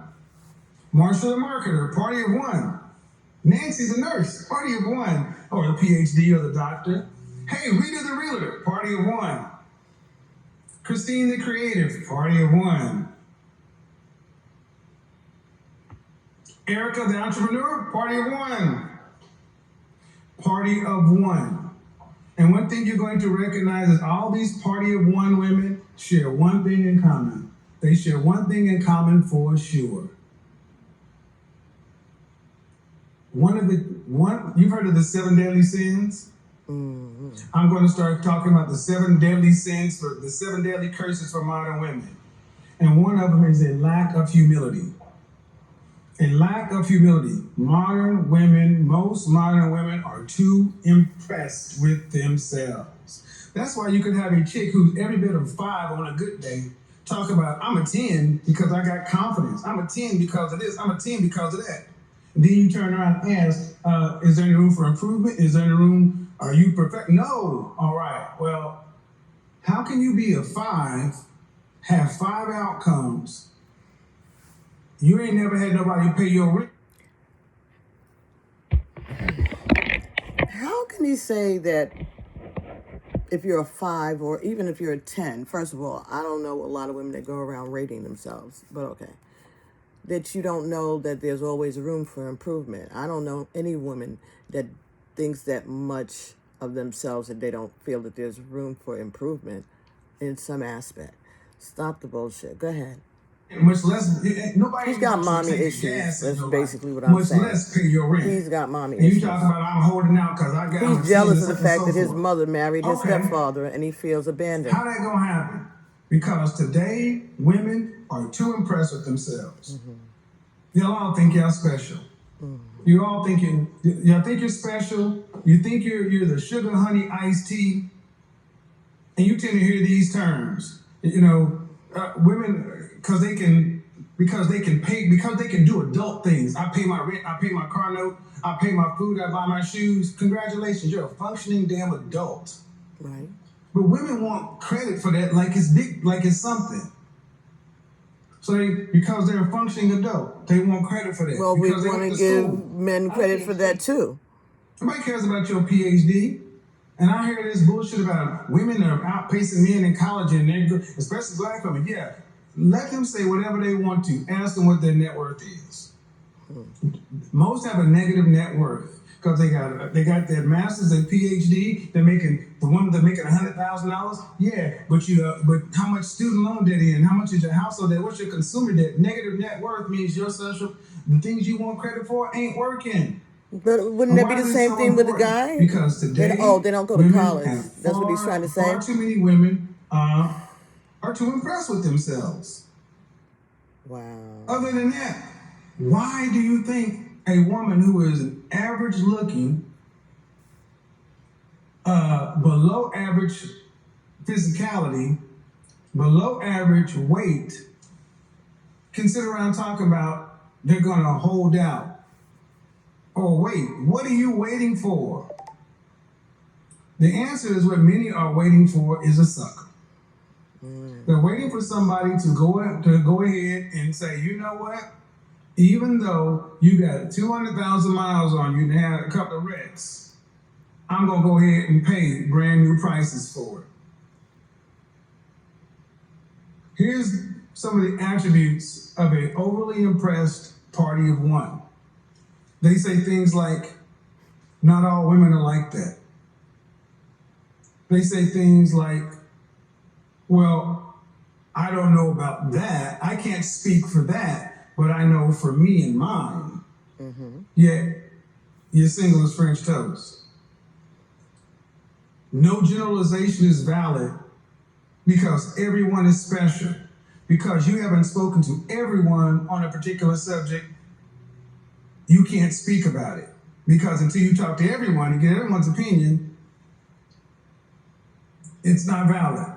Marshall the marketer, party of one. Nancy the nurse, party of one. Or the PhD or the doctor. Hey, Rita the Realtor, party of one. Christine the Creative, party of one. Erica the Entrepreneur, party of one. Party of one. And one thing you're going to recognize is all these party of one women share one thing in common. They share one thing in common for sure. You've heard of the 7 deadly sins? Mm-hmm. I'm going to start talking about the 7 deadly sins, for the 7 deadly curses for modern women. And one of them is a lack of humility. A lack of humility. Most modern women are too impressed with themselves. That's why you can have a chick who's every bit of 5 on a good day talk about, I'm a 10 because I got confidence. I'm a 10 because of this. I'm a 10 because of that. And then you turn around and ask, is there any room for improvement? Is there any room? Are you perfect? No. All right. Well, how can you be a 5, have 5 outcomes? You ain't never had nobody pay your rent. How can you say that if you're a 5 or even if you're a 10, first of all, I don't know a lot of women that go around rating themselves, but okay, that you don't know that there's always room for improvement. I don't know any woman that thinks that much of themselves that they don't feel that there's room for improvement in some aspect. Stop the bullshit. Go ahead. Much less, nobody. He's got mommy issues. That's basically what I'm saying. Much less pay your rent. He's got mommy and issues. you talk about I'm holding out because I got. He's jealous of the fact that his mother married his stepfather and he feels abandoned. How that gonna happen? Because today women are too impressed with themselves. Mm-hmm. Y'all all think y'all special. Mm-hmm. You all think y'all think you're special. You think you're the sugar honey iced tea, and you tend to hear these terms. Women. Because they can do adult things. I pay my rent, I pay my car note, I pay my food, I buy my shoes. Congratulations, you're a functioning damn adult. Right. But women want credit for that like it's big, like it's something. So because they're a functioning adult, they want credit for that. Well, we want to give men credit for that too. Nobody cares about your PhD. And I hear this bullshit about women that are outpacing men in college, and especially black women. Yeah. Let them say whatever they want to. Ask them what their net worth is. Most have a negative net worth because they got their masters and PhD. They're making $100,000. Yeah, but how much student loan debt in? How much is your household debt? What's your consumer debt? Negative net worth means the things you want credit for ain't working. But wouldn't that be the same thing with a guy? Because today, they don't go to college. That's what he's trying to say. Far too many women are too impressed with themselves. Wow. Other than that, why do you think a woman who is an average looking, below average physicality, below average weight, can sit around talking about they're going to hold out? Oh, wait, what are you waiting for? The answer is what many are waiting for is a sucker. They're waiting for somebody to go ahead and say, you know what? Even though you got 200,000 miles on you and had a couple of wrecks, I'm going to go ahead and pay brand new prices for it. Here's some of the attributes of an overly impressed party of one. They say things like, not all women are like that. They say things like, well, I don't know about that. I can't speak for that, but I know for me and mine. Mm-hmm. Yet, you're single as French toast. No generalization is valid because everyone is special. Because you haven't spoken to everyone on a particular subject, you can't speak about it. Because until you talk to everyone and get everyone's opinion, it's not valid.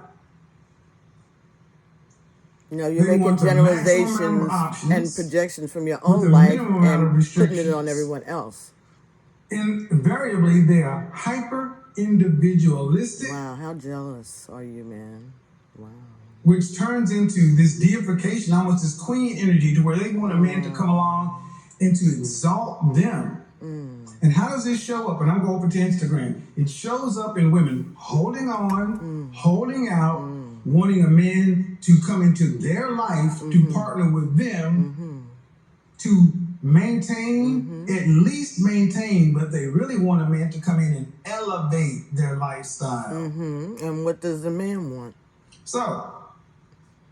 You're making generalizations and projections from your own life and putting it on everyone else. Invariably, they are hyper-individualistic. Wow, how jealous are you, man? Wow. Which turns into this deification, almost this queen energy, to where they want a man to come along and to exalt them. And how does this show up? And I'm going over to Instagram. It shows up in women holding on, holding out, wanting a man to come into their life, to partner with them, to maintain, at least maintain, but they really want a man to come in and elevate their lifestyle. And what does the man want? So,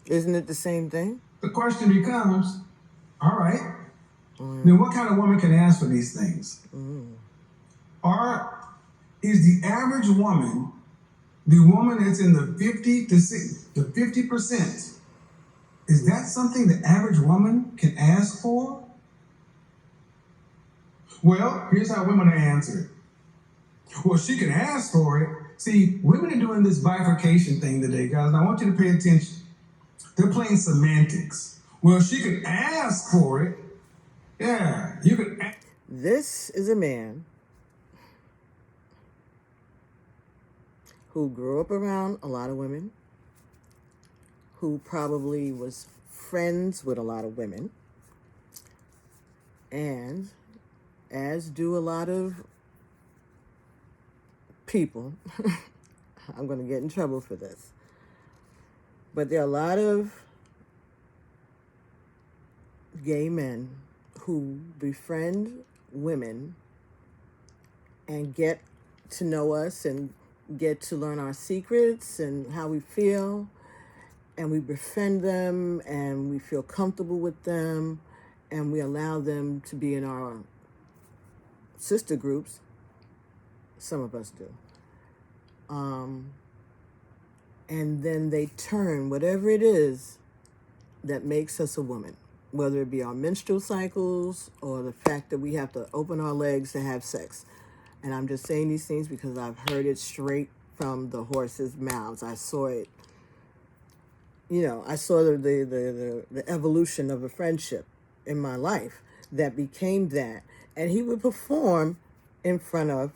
Isn't it the same thing? the question becomes, all right, then what kind of woman can ask for these things? Is the average woman, the woman that's in the 50%, is that something the average woman can ask for? Well, here's how women are answered. Well, she can ask for it. See, women are doing this bifurcation thing today, guys, and I want you to pay attention. They're playing semantics. Well, she can ask for it. Yeah, you can ask. This is a man who grew up around a lot of women, who probably was friends with a lot of women, and as do a lot of people, I'm going to get in trouble for this, but there are a lot of gay men who befriend women and get to know us and get to learn our secrets and how we feel, and we befriend them and we feel comfortable with them and we allow them to be in our sister groups. Some of us do. And then they turn whatever it is that makes us a woman, whether it be our menstrual cycles or the fact that we have to open our legs to have sex. And I'm just saying these things because I've heard it straight from the horses' mouths. I saw it. I saw the evolution of a friendship in my life that became that. And he would perform in front of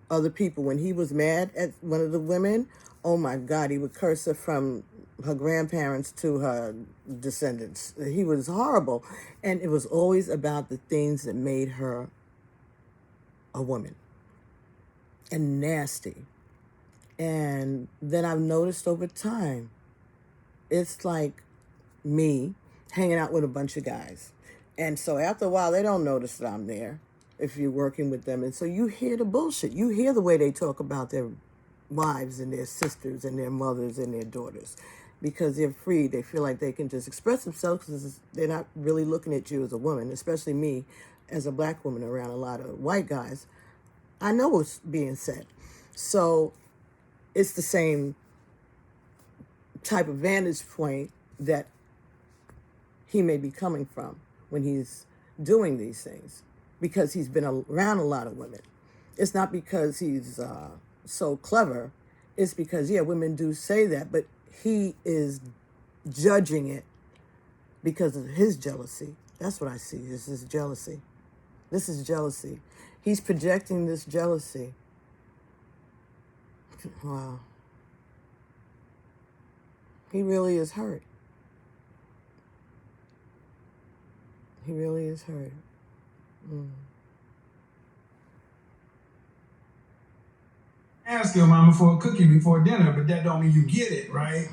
other people. When he was mad at one of the women, oh my God, he would curse her from her grandparents to her descendants. He was horrible. And it was always about the things that made her a woman. And nasty. And then I've noticed over time, it's like me hanging out with a bunch of guys. And so after a while, they don't notice that I'm there if you're working with them. And so you hear the bullshit. You hear the way they talk about their wives and their sisters and their mothers and their daughters because they're free. They feel like they can just express themselves because they're not really looking at you as a woman, especially me as a black woman around a lot of white guys. I know what's being said. So it's the same type of vantage point that he may be coming from when he's doing these things, because he's been around a lot of women. It's not because he's so clever. It's because, women do say that, but he is judging it because of his jealousy. That's what I see. This is jealousy. This is jealousy. He's projecting this jealousy. Wow. He really is hurt. He really is hurt. Ask your mama for a cookie before dinner, but that don't mean you get it, right?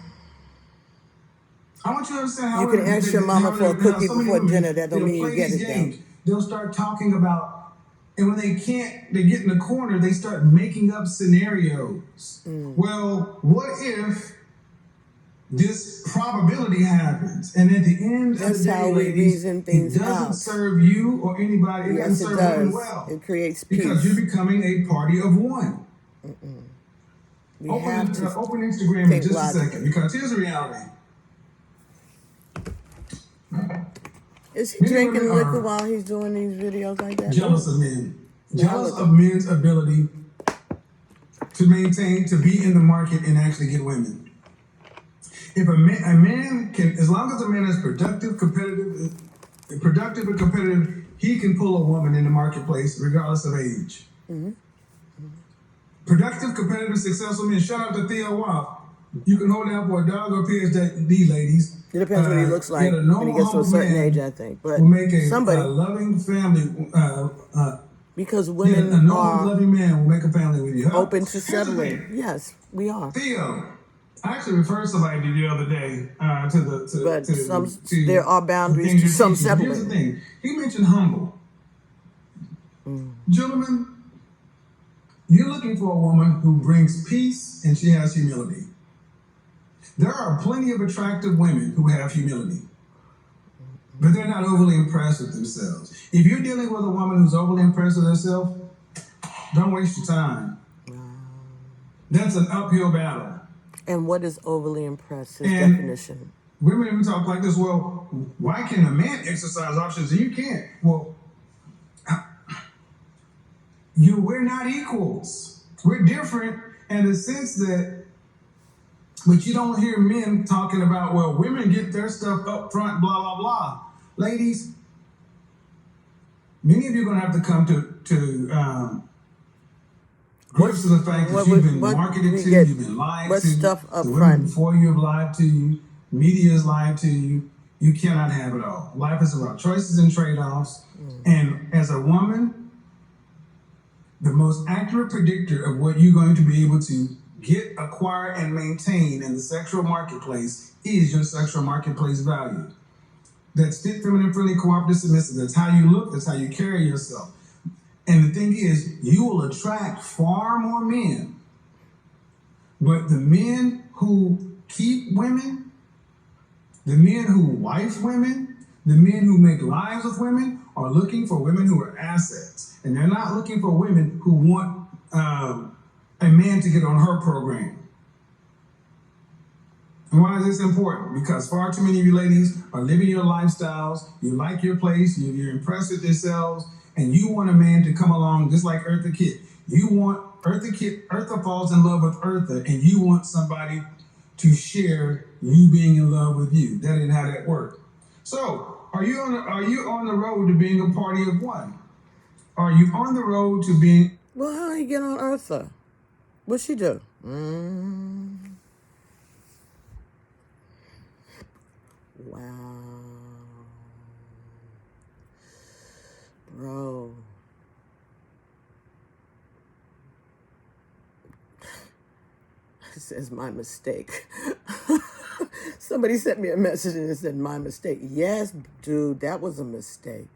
I want you to understand how you can ask your mama for a cookie before dinner. That don't mean you get it, though. They'll start talking about, and when they can't, they get in the corner, they start making up scenarios. Well, what if this probability happens, and at the end of the day, ladies, it doesn't serve you or anybody. It doesn't serve women well. It creates peace. Because you're becoming a party of one. Open Instagram in just a second, because here's the reality. Is he drinking liquor while he's doing these videos like that? Jealous of men. Jealous of men's ability to maintain, to be in the market and actually get women. If a man can, as long as a man is productive and competitive, he can pull a woman in the marketplace regardless of age. Productive, competitive, successful men. Shout out to Theo Wolf. You can hold out for a dog or PhD, ladies. It depends what he looks like Yet a when he normal, gets to a humble certain man age, I think. But will make a somebody, loving family. because Yet a women normal, are loving man will make a family with you. Huh? open to Here's the settling. thing. Yes, we are. Theo, I actually referred somebody the other day But to there are the boundaries things to you're some teaching. Here's the settling. thing. He mentioned humble. Gentlemen, you're looking for a woman who brings peace and she has humility. There are plenty of attractive women who have humility, but they're not overly impressed with themselves. If you're dealing with a woman who's overly impressed with herself, don't waste your time. That's an uphill battle. And what is overly impressed? His And definition. women who talk like this, well, why can a man exercise options and you can't? Well, we're not equals. We're different in the sense that, but you don't hear men talking about, well, women get their stuff up front, blah, blah, blah. Ladies, many of you are going to have to come to grips with the fact that you've been marketed to, you've been lied what to. stuff up The women front? before you have lied to you. Media has lied to you. You cannot have it all. Life is about choices and trade-offs. And as a woman, the most accurate predictor of what you're going to be able to get, acquire, and maintain in the sexual marketplace is your sexual marketplace value. That's fit, feminine, friendly, cooperative, submissive. That's how you look. That's how you carry yourself. And the thing is, you will attract far more men. But the men who keep women, the men who wife women, the men who make lives with women are looking for women who are assets. And they're not looking for women who want a man to get on her program. And why is this important? Because far too many of you ladies are living your lifestyles, you like your place, you're impressed with yourselves, and you want a man to come along just like Eartha Kitt. You want Eartha Kitt, Eartha falls in love with Eartha, and you want somebody to share you being in love with you. That ain't how that works. So, are you on the road to being a party of one? Are you on the road to being... Well, how did he get on Eartha? What'd she do? Wow. Bro. It says my mistake. Somebody sent me a message and it said my mistake. Yes, dude, that was a mistake.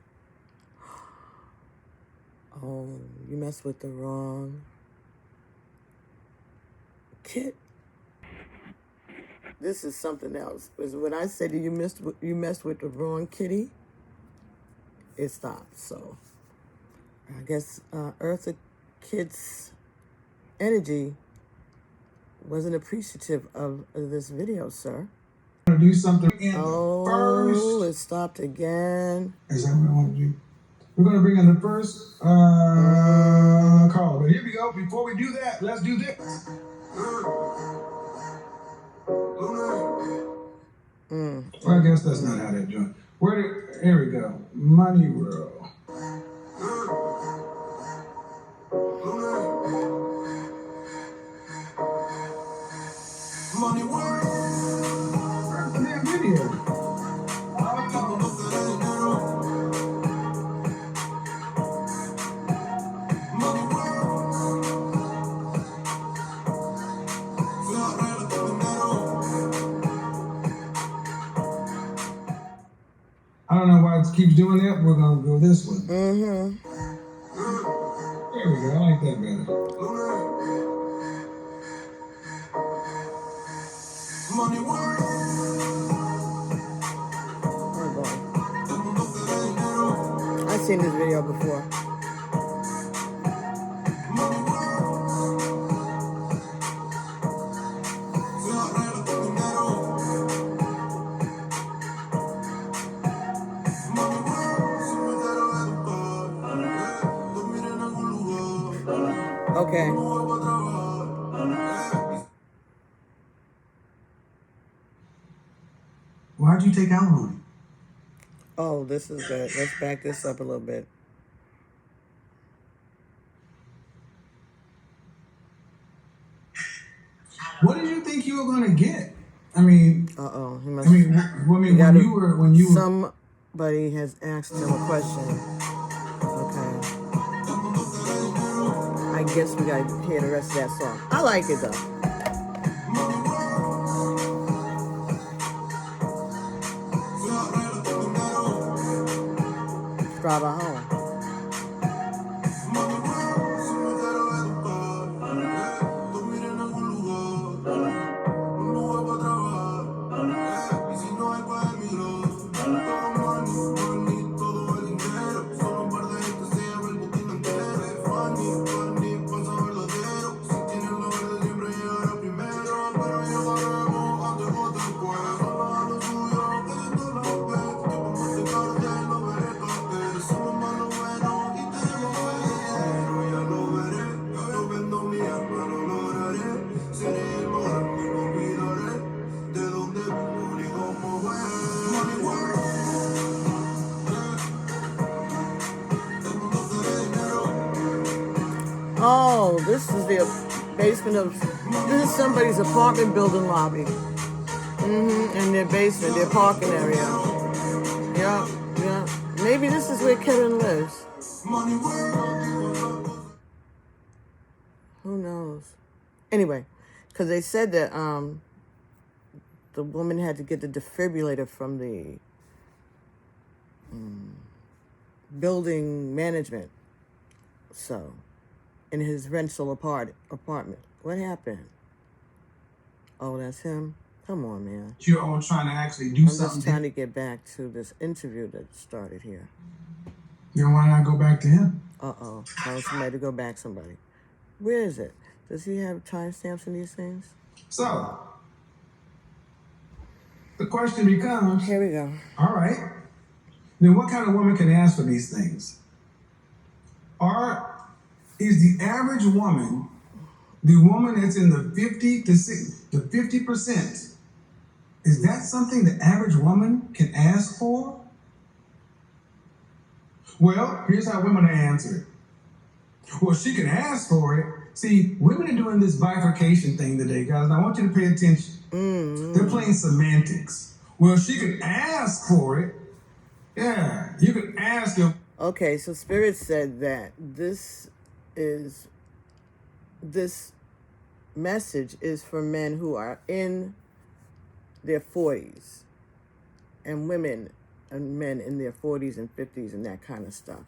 Oh, you messed with the wrong kid. This is something else. Because when I said you messed with the wrong kitty, it stopped. So I guess Eartha Kitt's energy wasn't appreciative of this video, sir. do something in Oh, first. it stopped again. Is that what I want to do? We're going to bring in the first caller. But here we go. Before we do that, let's do this. Well, I guess that's not how that joint. Here we go. Money World. Money World. Damn video. I don't know why it keeps doing that. We're going to go this one. There we go. I like that better. Money World. I've seen this video before. Okay. Why'd you take alimony? Oh, this is good. Let's back this up a little bit. What did you think you were gonna get? I mean, He must. when you were. Somebody has asked him a question. Okay. I guess we gotta hear the rest of that song. I like it though. Trabajo. Oh, this is the basement of. This is somebody's apartment building lobby. In their basement, their parking area. Yeah. Maybe this is where Kevin lives. Who knows? Anyway, because they said that the woman had to get the defibrillator from the building management. So, in his rental apartment. What happened? Oh, that's him? Come on, man. You're all trying to actually do something. I'm just trying to get back to this interview that started here. Then why not go back to him? Tell somebody to go back somebody. Where is it? Does he have timestamps in these things? So, the question becomes... Here we go. All right. Then what kind of woman can ask for these things? Is the average woman, the woman that's in the 50%, is that something the average woman can ask for? Well, here's how women are answered. Well, she can ask for it. See, women are doing this bifurcation thing today, guys, and I want you to pay attention. They're playing semantics. Well, she can ask for it. Yeah, you can ask her. Okay, so Spirit said that this message is for men who are in their 40s and women and men in their 40s and 50s and that kind of stuff.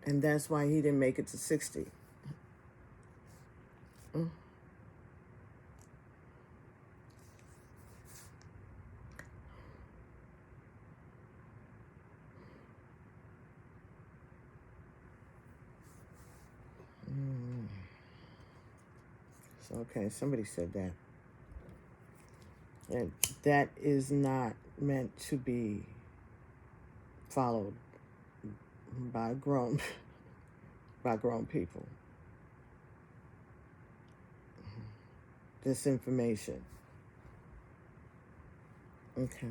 And that's why he didn't make it to 60. Okay, somebody said that. And that is not meant to be followed by grown people. This information. Okay.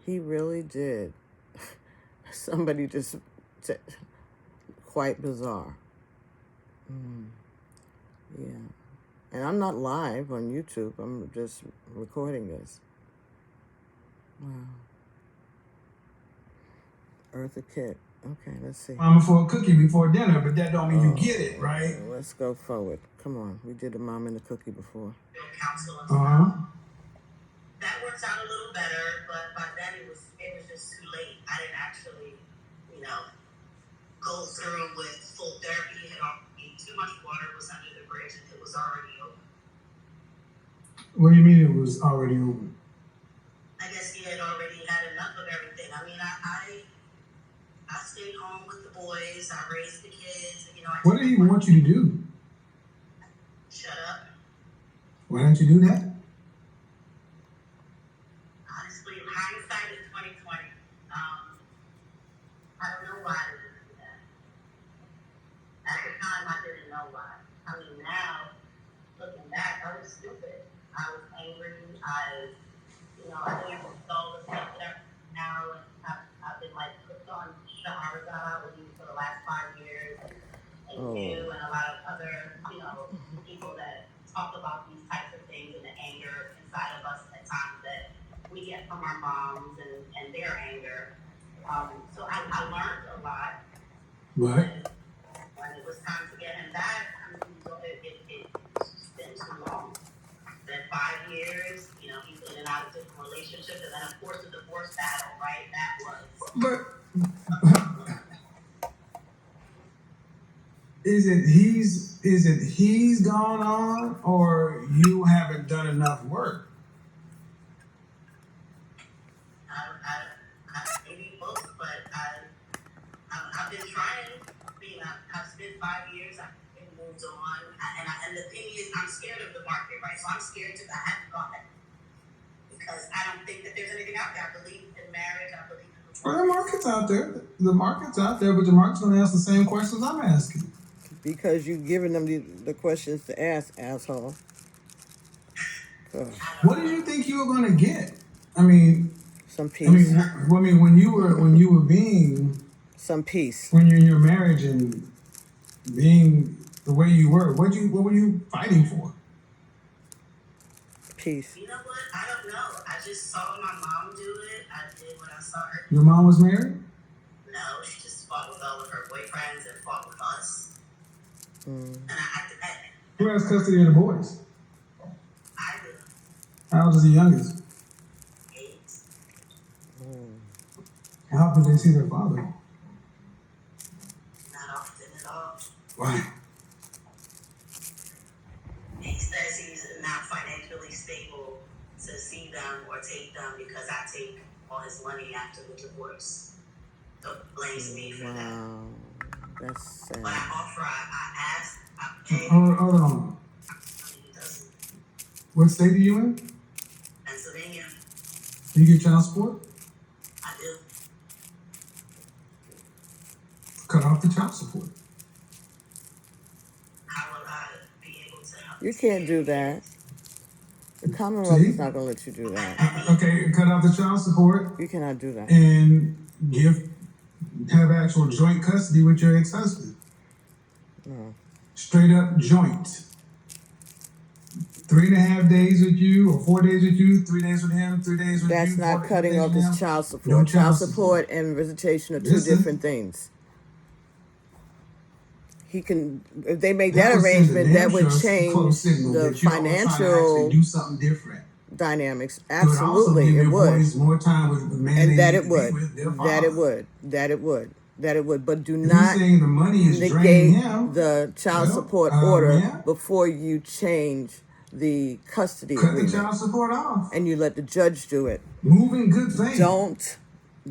He really did. Somebody just said, quite bizarre. Yeah. And I'm not live on YouTube. I'm just recording this. Wow. Eartha Kitt. Okay, let's see. Mama for a cookie before dinner, but that don't mean you get it, right? Let's go forward. Come on. We did the mom and the cookie before. That works out a little better, but by then it was just too late. I didn't actually, go through with full therapy. Too much water was under the bridge and it was already open. What do you mean it was already open? I guess he had already had enough of everything. I mean, I stayed home with the boys. I raised the kids. What did he want you to do? Shut up. Why didn't you do that? Honestly, hindsight is 2020. I don't know why I didn't do that. At the time, I didn't know why. I mean, now, looking back, I was stupid. I was angry. I didn't install the stuff from our moms and their anger. So I learned a lot. But When it was time to get him back, I mean, it's been too long. Then 5 years, you know, he's in and out of different relationships, and then of course the divorce battle, right? That was. but is it he's gone on, or you haven't done enough work? Maybe both, but I've been trying. I've spent 5 years. I've been moved on, and the thing is, I'm scared of the market, right? So I'm scared to. I haven't gone back because I don't think that there's anything out there. I believe in marriage. I believe in the Well, the market's out there. The market's out there, but the market's going to ask the same questions I'm asking. Because you've given them the questions to ask, asshole. Ugh. What did you think you were going to get? I mean, Some peace. when you were being some peace. When you're in your marriage and being the way you were, what were you fighting for? Peace. You know what? I don't know. I just saw my mom do it. I did what I saw her. Your mom was married? No, she just fought with all of her boyfriends and fought with us. And Who has custody of the boys? I do. How old is the youngest? 8. How often do they see their father? Not often at all. Why? He says he's not financially stable to see them or take them because I take all his money after the divorce. So blames me for that. That's sad. But I asked, I begged. Hold on. He doesn't. What state are you in? Pennsylvania. Do you get child support? I do. Cut off the child support. How will I be able to help? You can't do that. The Commonwealth is not going to let you do that. Okay, cut off the child support. You cannot do that. And have actual joint custody with your ex-husband. No. Straight up joint. 3.5 days with you, or 4 days with you, 3 days with him, 3 days with you. That's not cutting off his child support. No child support and visitation are two different things. He can, if they make that arrangement, that would change the financial do something different. Dynamics. Absolutely, it would. More time with the man, and that it would. That it would. But do not negate the child support order before you change the custody agreement. Cut the child support off. And you let the judge do it. Moving good things.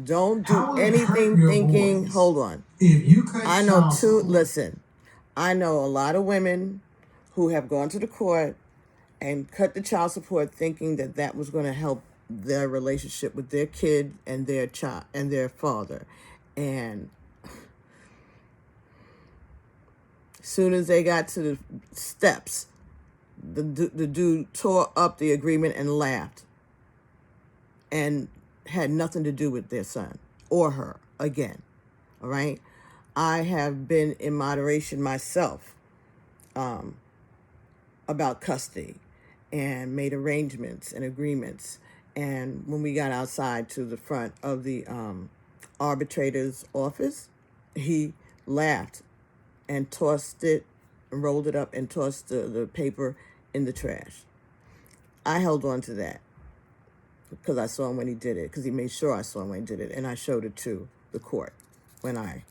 Don't do anything thinking, hold on. If you cut I know listen, I know a lot of women who have gone to the court and cut the child support thinking that that was going to help their relationship with their kid and their child and their father. And as soon as they got to the steps, the dude tore up the agreement and laughed and had nothing to do with their son or her again. All right? I have been in moderation myself about custody and made arrangements and agreements. And when we got outside to the front of the arbitrator's office, he laughed and tossed it, and rolled it up and tossed the paper in the trash. I held on to that because I saw him when he did it, because he made sure I saw him when he did it, and I showed it to the court when I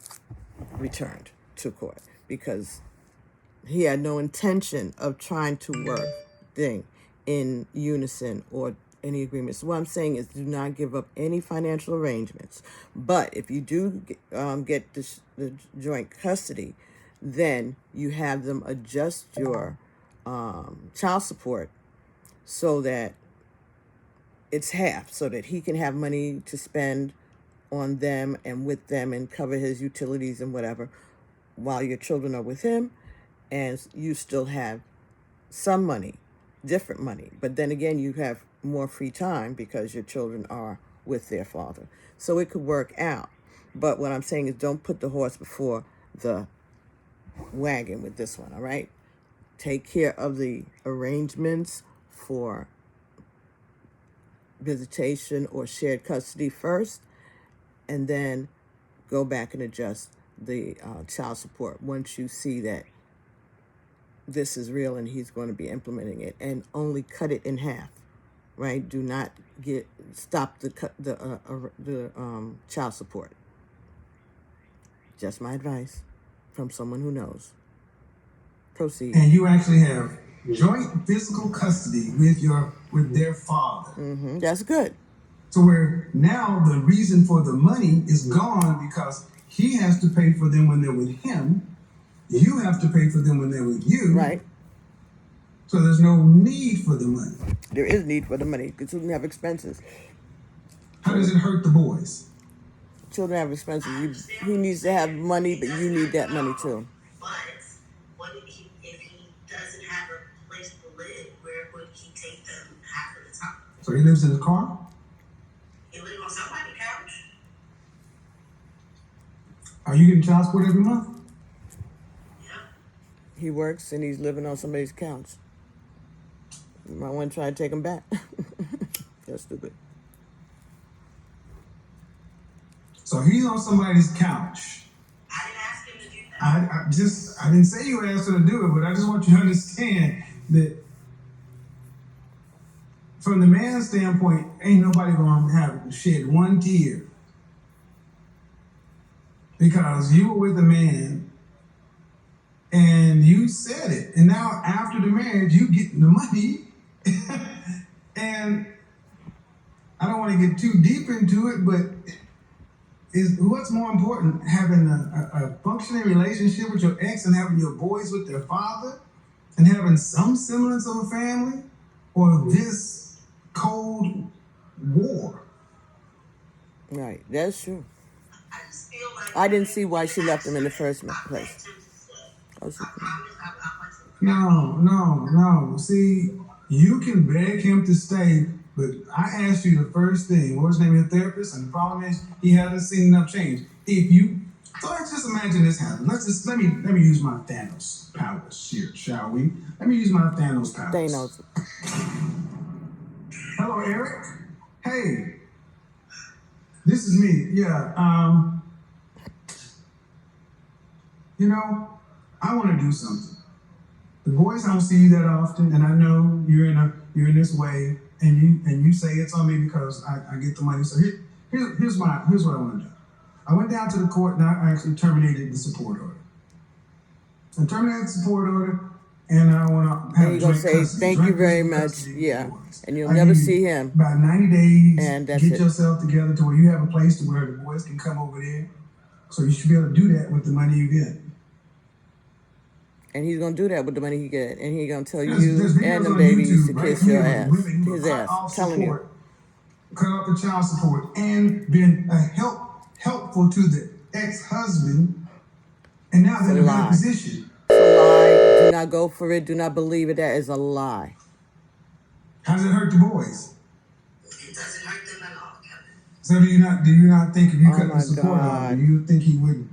returned to court, because he had no intention of trying to work in unison or any agreements. So what I'm saying is, do not give up any financial arrangements. But if you do get the joint custody, then you have them adjust your child support so that it's half, so that he can have money to spend on them and with them and cover his utilities and whatever while your children are with him, and you still have some money, different money. But then again, you have more free time because your children are with their father. So it could work out. But what I'm saying is, don't put the horse before the wagon with this one, all right? Take care of the arrangements for visitation or shared custody first, and then go back and adjust the child support once you see that this is real and he's going to be implementing it, and only cut it in half, right? Do not stop the child support. Just my advice from someone who knows. Proceed. And you actually have joint physical custody with their father. That's good. So where now the reason for the money is gone because he has to pay for them when they're with him. You have to pay for them when they're with you. Right. So there's no need for the money. There is need for the money because children have expenses. How does it hurt the boys? Children have expenses. He needs to have money, but you need that money too. But what if he doesn't have a place to live? Where would he take them half of the time? So he lives in his car? He lives on somebody's couch. Are you getting child support every month? Yeah. He works and he's living on somebody's couch. You might want to try to take him back. That's stupid. So he's on somebody's couch. I didn't ask him to do that. I didn't say you asked her to do it, but I just want you to understand that from the man's standpoint, ain't nobody gonna have shed one tear because you were with a man and you said it, and now after the marriage, you getting the money, and I don't want to get too deep into it, but what's more important, having a functioning relationship with your ex and having your boys with their father and having some semblance of a family, or this cold war? Right, that's true. I just feel like I didn't see why she left him in the first place. Oh, she, No. See, you can beg him to stay, but I asked you the first thing, what was the name of your therapist? And the problem is he hasn't seen enough change. So let's just imagine this happens. Let me use my Thanos powers here, shall we? Let me use my Thanos powers. Thanos. Hello, Eric. Hey, this is me. Yeah. I want to do something. The boys don't see you that often, and I know you're in this way, and you say it's on me because I get the money. So here's what I want to do. I went down to the court and I actually terminated the support order. I terminated the support order, and I want to have And you're gonna say custody, thank you very much, custody yeah, boys. and you'll I never give you see him. About 90 days, And that's get it. yourself together to where you have a place to where the boys can come over there. So you should be able to do that with the money you get. And he's gonna do that with the money he get, and he's gonna tell There's you videos and the on babies YouTube to right kiss your here ass, with women who his cut ass. off Telling you. support, cut off the child support, and been helpful to the ex-husband, and now they're in a better lie. position. It's a lie. Do not go for it. Do not believe it. That is a lie. How does it hurt the boys? It doesn't hurt them at all, Kevin. So do you not think if you Oh cut my the support off, God. do you think he would?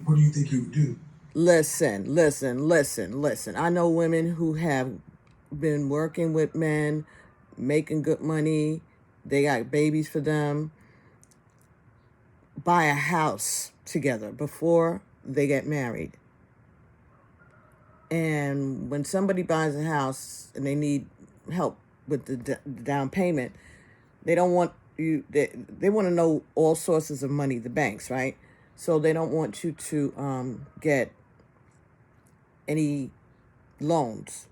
What do you think he would do? Listen. I know women who have been working with men, making good money. They got babies for them. Buy a house together before they get married. And when somebody buys a house and they need help with the down payment, they don't want you. They want to know all sources of money, the banks, right? So they don't want you to get any loans,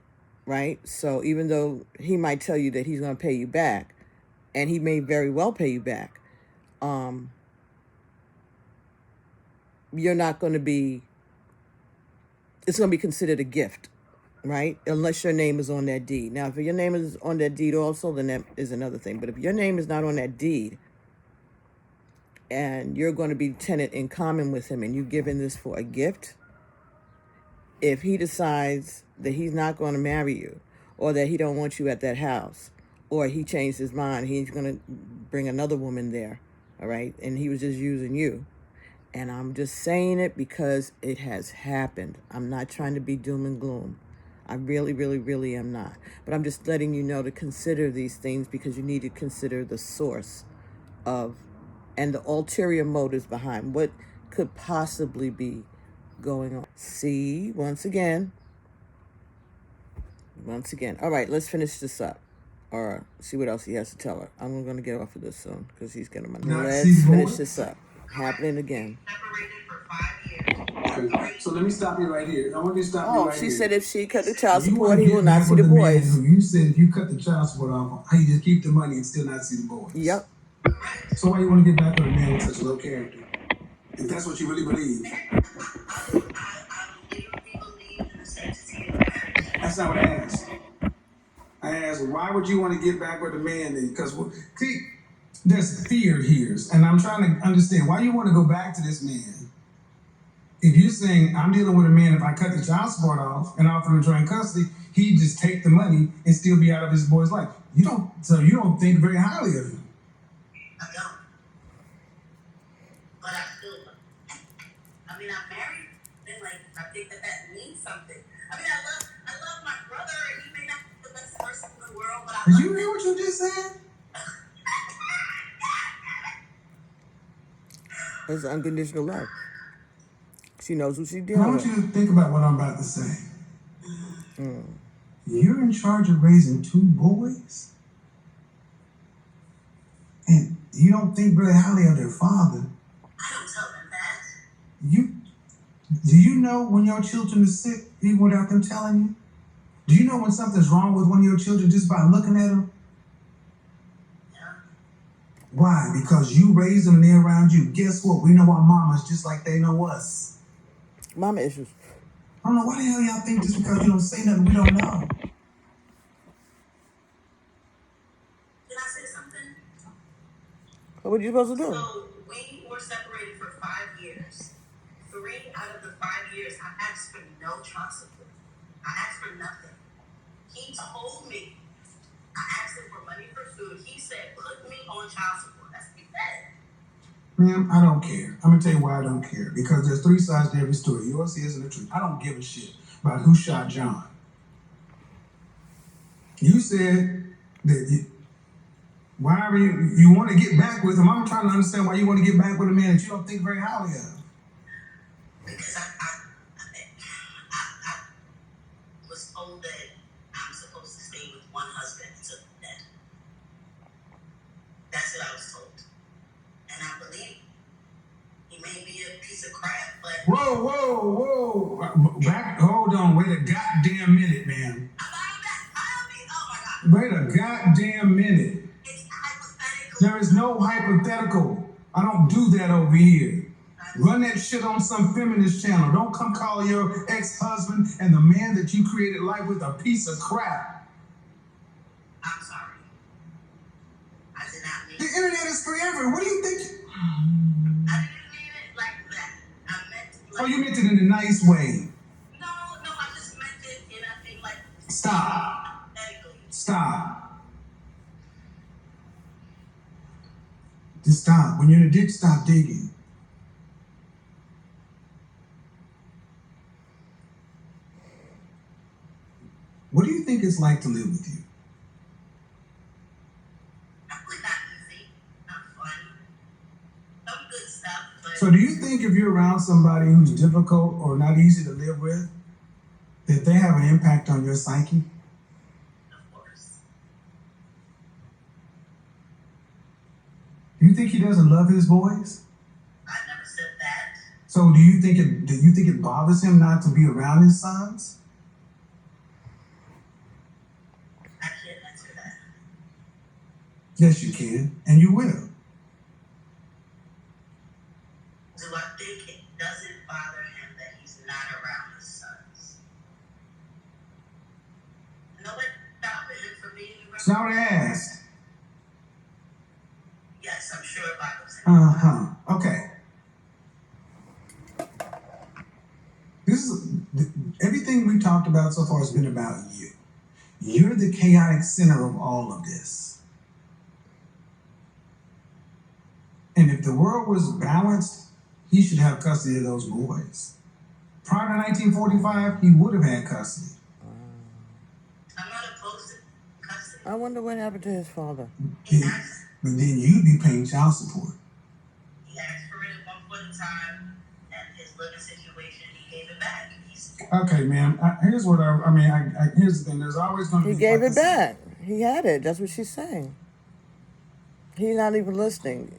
right? So even though he might tell you that he's going to pay you back, and he may very well pay you back, you're not going to be. It's going to be considered a gift, right? Unless your name is on that deed. Now, if your name is on that deed also, then that is another thing. But if your name is not on that deed, and you're going to be tenant in common with him, and you're giving this for a gift, if he decides that he's not going to marry you, or that he don't want you at that house, or he changed his mind, he's going to bring another woman there, all right? And he was just using you. And I'm just saying it because it has happened. I'm not trying to be doom and gloom. I really, really, really am not. But I'm just letting you know to consider these things because you need to consider the source of and the ulterior motives behind what could possibly be going on. See, once again. All right, let's finish this up. Or see what else he has to tell her. I'm going to get off of this soon because he's getting my. Let's finish this up. Happening again. So let me stop you right here. I want you to stop me right here. She said if she cut the child support, he will not see the boys. You said if you cut the child support off, he just keep the money and still not see the boys. Yep. So why you want to get back with a man with such a low character? If that's what you really believe. That's not what I asked. I asked, why would you want to get back with a man? Because, see, there's fear here. And I'm trying to understand why you want to go back to this man. If you're saying, I'm dealing with a man, if I cut the child support off and offer him joint custody, he'd just take the money and still be out of his boy's life. You don't think very highly of him. I don't. But I still love him. I mean, I'm married, and I think that means something. I mean, I love my brother, and he may not be the best person in the world, but I Did you hear what you just said? It's unconditional love. She knows who she's I dealing want with. you to think about what I'm about to say. You're in charge of raising 2 boys? And you don't think very highly of their father. I don't tell them that. Do you know when your children are sick, even without them telling you? Do you know when something's wrong with one of your children just by looking at them? Yeah. Why? Because you raised them and they're around you. Guess what? We know our mamas just like they know us. Mama issues. I don't know why the hell y'all think just because you don't say nothing we don't know. Can I say something? What were you supposed to do? So we were separated for 5 years. 3 out of the 5 years, I asked for no child support. I asked for nothing. He told me. I asked him for money for food. He said, put me on child support. That's what he said. Ma'am, I don't care. I'm going to tell you why I don't care. Because there's 3 sides to every story. Yours, his, and the truth. I don't give a shit about who shot John. You said that why are you want to get back with him? I'm trying to understand why you want to get back with a man that you don't think very highly of. Because I was told that I'm supposed to stay with one husband until death. That's what I was told. And I believe he may be a piece of crap, but... Whoa. Hold on. Wait a goddamn minute, man. Oh, my God. Wait a goddamn minute. It's hypothetical. There is no hypothetical. I don't do that over here. Run that shit on some feminist channel. Don't come call your ex-husband and the man that you created life with a piece of crap. I'm sorry. I did not mean The internet is forever. What do you think? I didn't mean it like that. I meant like... Oh, you meant it in a nice way. No, I just meant it in like... Stop. Just stop. When you're in a ditch, stop digging. What do you think it's like to live with you? Probably not easy, not fun. Some good stuff, but... So do you think if you're around somebody who's difficult or not easy to live with, that they have an impact on your psyche? Of course. Do you think he doesn't love his boys? I never said that. So do you think it bothers him not to be around his sons? I can't answer that. Yes, you can, and you will. Do I think it doesn't bother him that he's not around his sons? Nobody stopping him from being around. It's not what I asked. Yes, I'm sure it bothers him. Okay. Everything we talked about so far has been about you. You're the chaotic center of all of this. And if the world was balanced, he should have custody of those boys. Prior to 1945, he would have had custody. I wonder what happened to his father. But then you'd be paying child support. He asked for it at one point in time, and his living situation, he gave it back. Okay, man. Here's what here's the thing. There's always going to be. He gave it back. He had it. That's what she's saying. He's not even listening.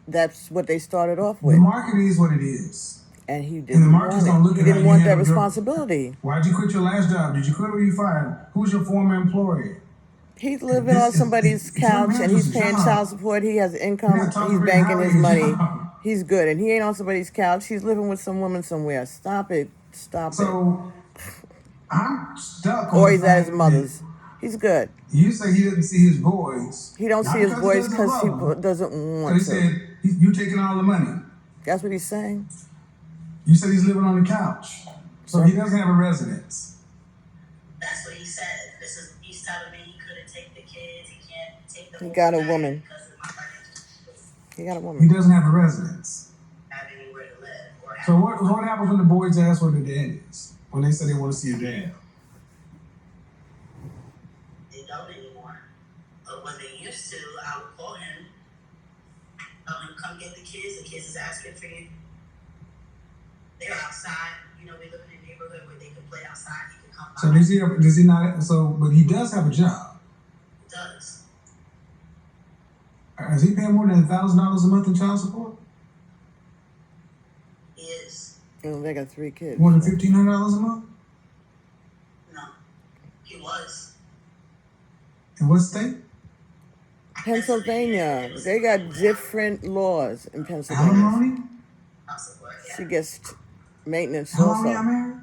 That's what they started off with. The market is what it is. And he didn't want it. He didn't want that responsibility. Why'd you quit your last job? Did you quit or you fired? Who's your former employer? He's living on somebody's couch and he's paying child support. He has income. He's banking his money. He's good. And he ain't on somebody's couch. He's living with some woman somewhere. Stop it. Stop it. So I'm stuck. Or he's at his mother's. He's good. You say he doesn't see his boys. He don't see his boys because he doesn't want to. So he said, you taking all the money. That's what he's saying. You said he's living on the couch. So he doesn't have a residence. That's what he said. He's telling me he couldn't take the kids. He can't take the. He got a woman. He got a woman. He doesn't have a residence. Have anywhere to live. So what happens when the boys ask where their dad is? When they say they want to see your dad? They don't anymore. But when they used to, I would call him. Tell him, come get the kids. The kids is asking for you. They're outside. We live in a neighborhood where they can play outside. He can come by. So does he not? So, but he does have a job. He does. Is he paying more than $1,000 a month in child support? He is. They got 3 kids. More than $1,500 a month? No. He was. In what state? Pennsylvania. They got different laws in Pennsylvania. Alimony? She gets maintenance How long also. are y'all married?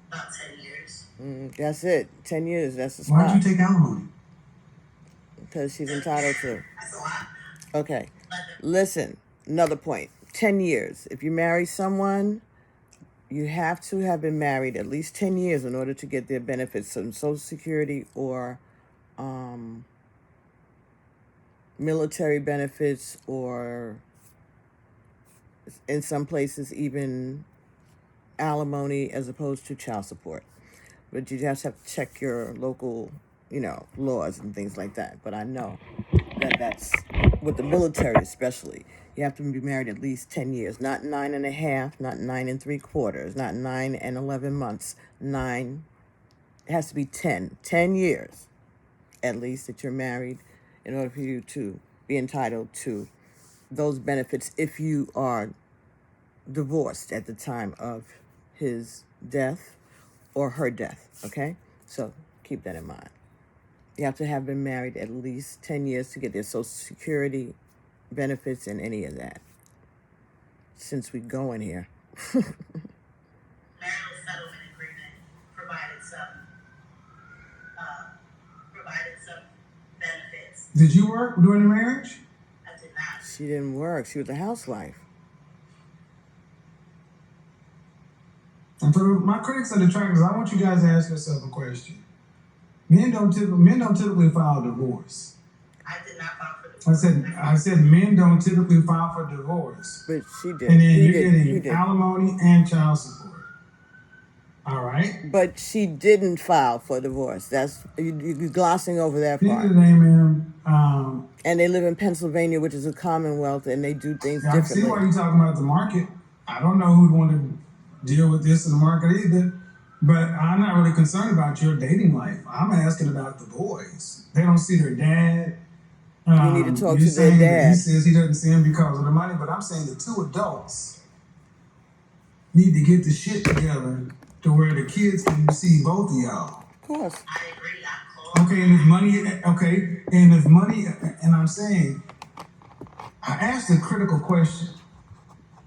About 10 years. That's it. 10 years. That's the spot. Why'd you take alimony? Because she's entitled to. That's a lot. Okay. Listen, another point. 10 years. If you marry someone, you have to have been married at least 10 years in order to get their benefits from Social Security or military benefits, or in some places even alimony as opposed to child support. But you just have to check your local, laws and things like that. But I know that that's with the military especially. You have to be married at least 10 years, not 9.5, not 9 3/4, not 9 and 11 months. 9, it has to be 10 years at least that you're married in order for you to be entitled to those benefits if you are divorced at the time of his death or her death, okay? So keep that in mind. You have to have been married at least 10 years to get their Social Security benefits and any of that. Since we go in here. Marital settlement agreement provided some benefits. Did you work during the marriage? I did not. She didn't work. She was a housewife. And for my critics and detractors, I want you guys to ask yourself a question. Men don't typically file divorce. I did not file for divorce. I said men don't typically file for divorce. But she did. And then you're getting alimony and child support. All right? But she didn't file for divorce. That's you're glossing over that part. At the end of the day, ma'am, and they live in Pennsylvania, which is a commonwealth, and they do things I differently. see why you're talking about the market. I don't know who'd want to deal with this in the market either. But I'm not really concerned about your dating life. I'm asking about the boys. They don't see their dad. You need to talk to their dad. He says he doesn't see him because of the money, but I'm saying the 2 adults need to get the shit together to where the kids can see both of y'all. Of course. I agree. Okay, and if money, and I'm saying, I asked a critical question.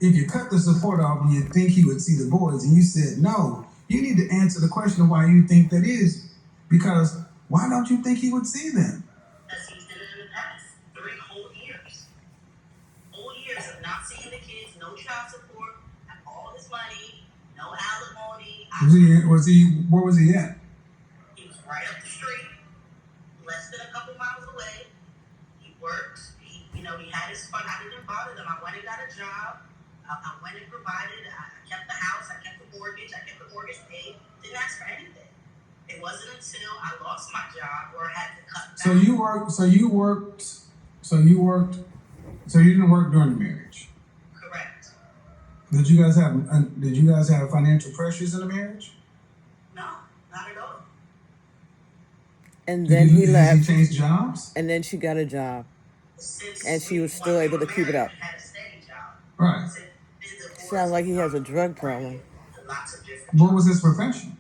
If you cut the support off, do you think he would see the boys? And you said no. You need to answer the question of why you think that is. Because why don't you think he would see them? Because he's done it in the past 3 whole years. Whole years of not seeing the kids, no child support, all this money, no alimony. Where was he at? He was right up the street, less than a couple miles away. He worked. He had his fun. I didn't bother them. I went and got a job. I went and provided. I kept the house. I kept the mortgage. I kept the mortgage paid. Didn't ask for anything. It wasn't until I lost my job or had to cut back. So you didn't work during the marriage. Correct. Did you guys have financial pressures in the marriage? No, not at all. And then he Did left, he change jobs? and then she got a job, Since and she was still once able we to were keep it married, up. we had a steady job. Right. Since we've been divorced, Sounds like he has a drug problem. lots of different What was his profession?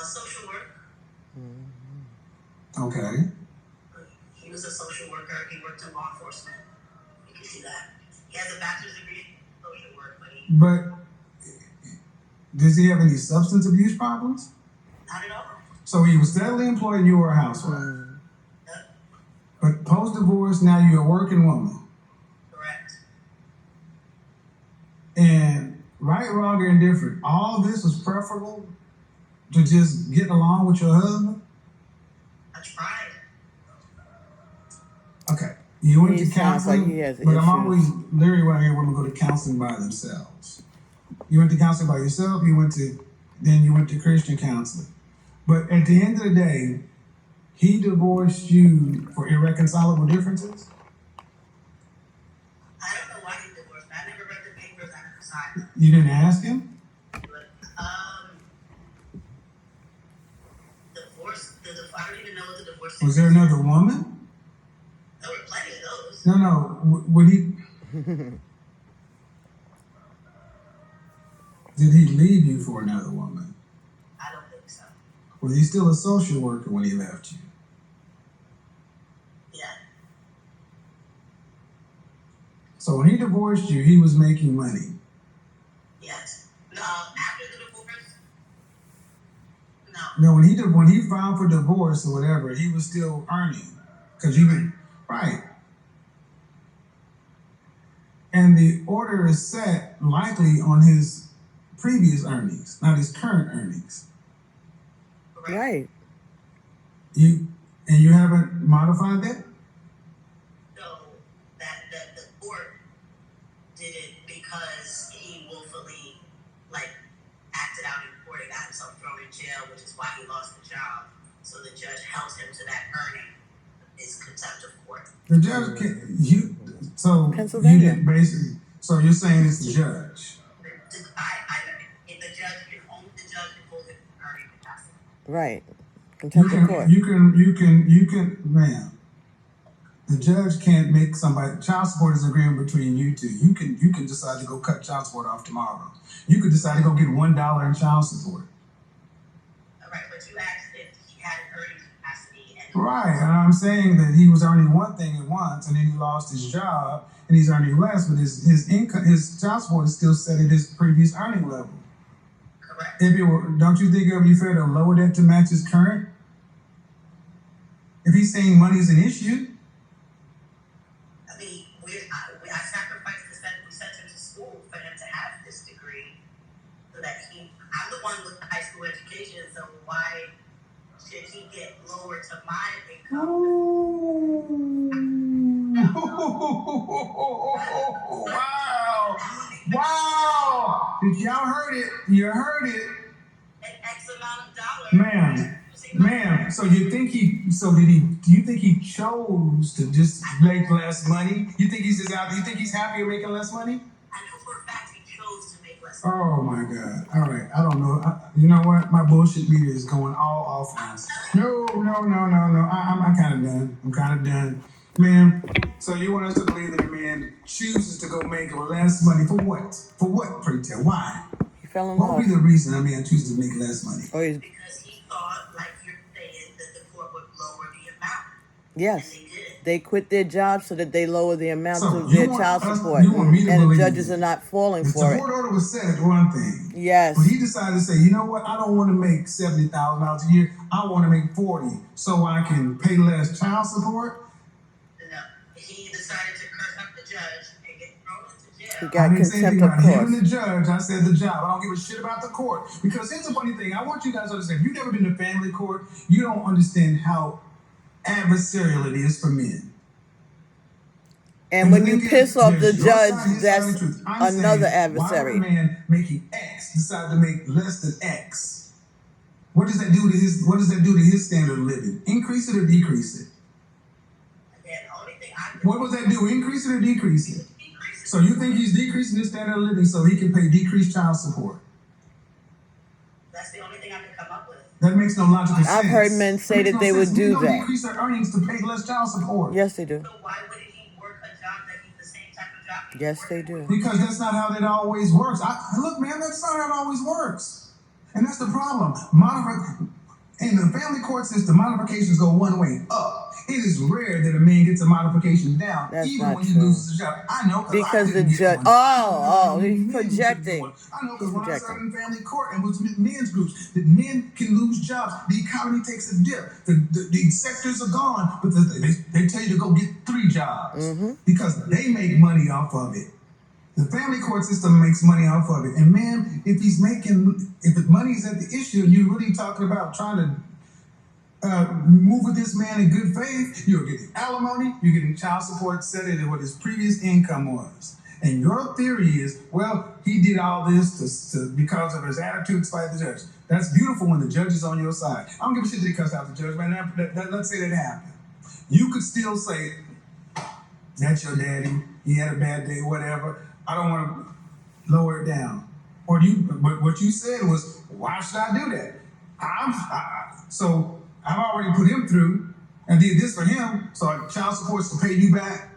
social work. Okay. He was a social worker. He worked in law enforcement. You can see that. He has a bachelor's degree in social work, But does he have any substance abuse problems? not at all. So he was steadily employed and you were a housewife. Yep. But post-divorce, now you're a working woman. Correct. And right, wrong, or indifferent, all this was preferable to just getting along with your husband? I tried. Okay. You went He to sounds like counseling, he has but I'm issues. always leery when I hear women go to counseling by themselves. You went to counseling by yourself, then you went to Christian counseling. But at the end of the day, he divorced you for irreconcilable differences? I don't know why he divorced me. I never read the papers. I never signed them. You didn't ask him? But, divorce. I don't even know what the divorce Was there another woman? There were plenty of those. No. Would he? Did he leave you for another woman? I don't think so. Was he still a social worker when he left you? Yeah. So when he divorced you, he was making money. Yes. No. After the divorce. No. No, when he filed for divorce or whatever, he was still earning, because you been right. And the order is set likely on his previous earnings, not his current earnings. Correct. Right. You haven't modified that? So that the court did it because he willfully acted out in court and got himself thrown in jail, which is why he lost the job. So the judge held him to that earning is contempt of court. The judge can't. So Pennsylvania. you didn't basically. So you're saying it's the judge. If the judge can hold it in earning capacity. Right. You Contempt of court. can, ma'am. The judge can't make somebody. Child support is an agreement between you two. You can decide to go cut child support off tomorrow. You could decide to go get $1 in child support. All right, but you asked if he had an earning capacity. Right, and I'm saying that he was earning one thing at once, and then he lost his job, and he's earning less, but his income, his child support is still set at his previous earning level. Correct. Don't you think it would be fair to lower that to match his current? If he's saying money is an issue. I mean, I sacrificed we sent him to school for him to have this degree, so that I'm the one with the high school education, so why should he get lower to my income? Wow! Did y'all heard it? You heard it. An X amount of dollars. Ma'am. So do you think he chose to just make less money? You think he's happier making less money? I know for a fact he chose to make less money. Oh my God. All right. I don't know. You know what? My bullshit meter is going all offline. No. I'm kind of done. Ma'am, so you want us to believe that a man chooses to go make less money for what? For what, pray tell? Why? He fell in What love. would be the reason a man chooses to make less money? Because he thought, like you're saying, that the court would lower the amount. Yes. And they did. They quit their jobs so that they lower the amount So of you their want child us- support. you want me to And the believe judges are not falling The for it. support order was set at one thing. Yes. But he decided to say, you know what? I don't want to make $70,000 a year. I want to make $40,000 so I can pay less child support. No. He decided to curse up the judge and get thrown into jail. He got I didn't say contempt anything of about him court. and the judge. I said the job. I don't give a shit about the court. Because here's the funny thing. I want you guys to understand. If you've never been to family court, you don't understand how adversarial it is for men. And when the you thing piss is, off the there's your side, judge, his side, that's and truth. I'm another saying, adversary. Why would a man making X decide to make less than X? What does that do to his standard of living? Increase it or decrease it? Again, the only thing I What does that do? Increase it or decrease it? decrease it. So you think he's decreasing his standard of living so he can pay decreased child support? That's the only thing I can come up with. That makes no logical sense. I've heard men say that they would do that. Decrease their earnings to pay less child support. Yes, they do. So why wouldn't he work a job that he's the same type of job? Yes, they do. Because that's not how that always works. Look, man, that's not how it always works. And that's the problem. In the family court system, modifications go one way, up. It is rare that a man gets a modification down, That's even not when he true. loses his job. I know Because the judge. He's projecting. I know because when I served in family court and was with men's groups, that men can lose jobs. The economy takes a dip. The sectors are gone, but they tell you to go get 3 jobs because they make money off of it. The family court system makes money off of it. And man, if the money's at the issue and you're really talking about trying to move with this man in good faith, you're getting alimony, you're getting child support set at what his previous income was. And your theory is, well, he did all this because of his attitude despite the judge. That's beautiful when the judge is on your side. I don't give a shit that he cussed out the judge, man. Let's say that happened. You could still say, that's your daddy, he had a bad day, whatever. I don't want to lower it down. But what you said was, why should I do that? So I've already put him through and did this for him, so child support's to pay you back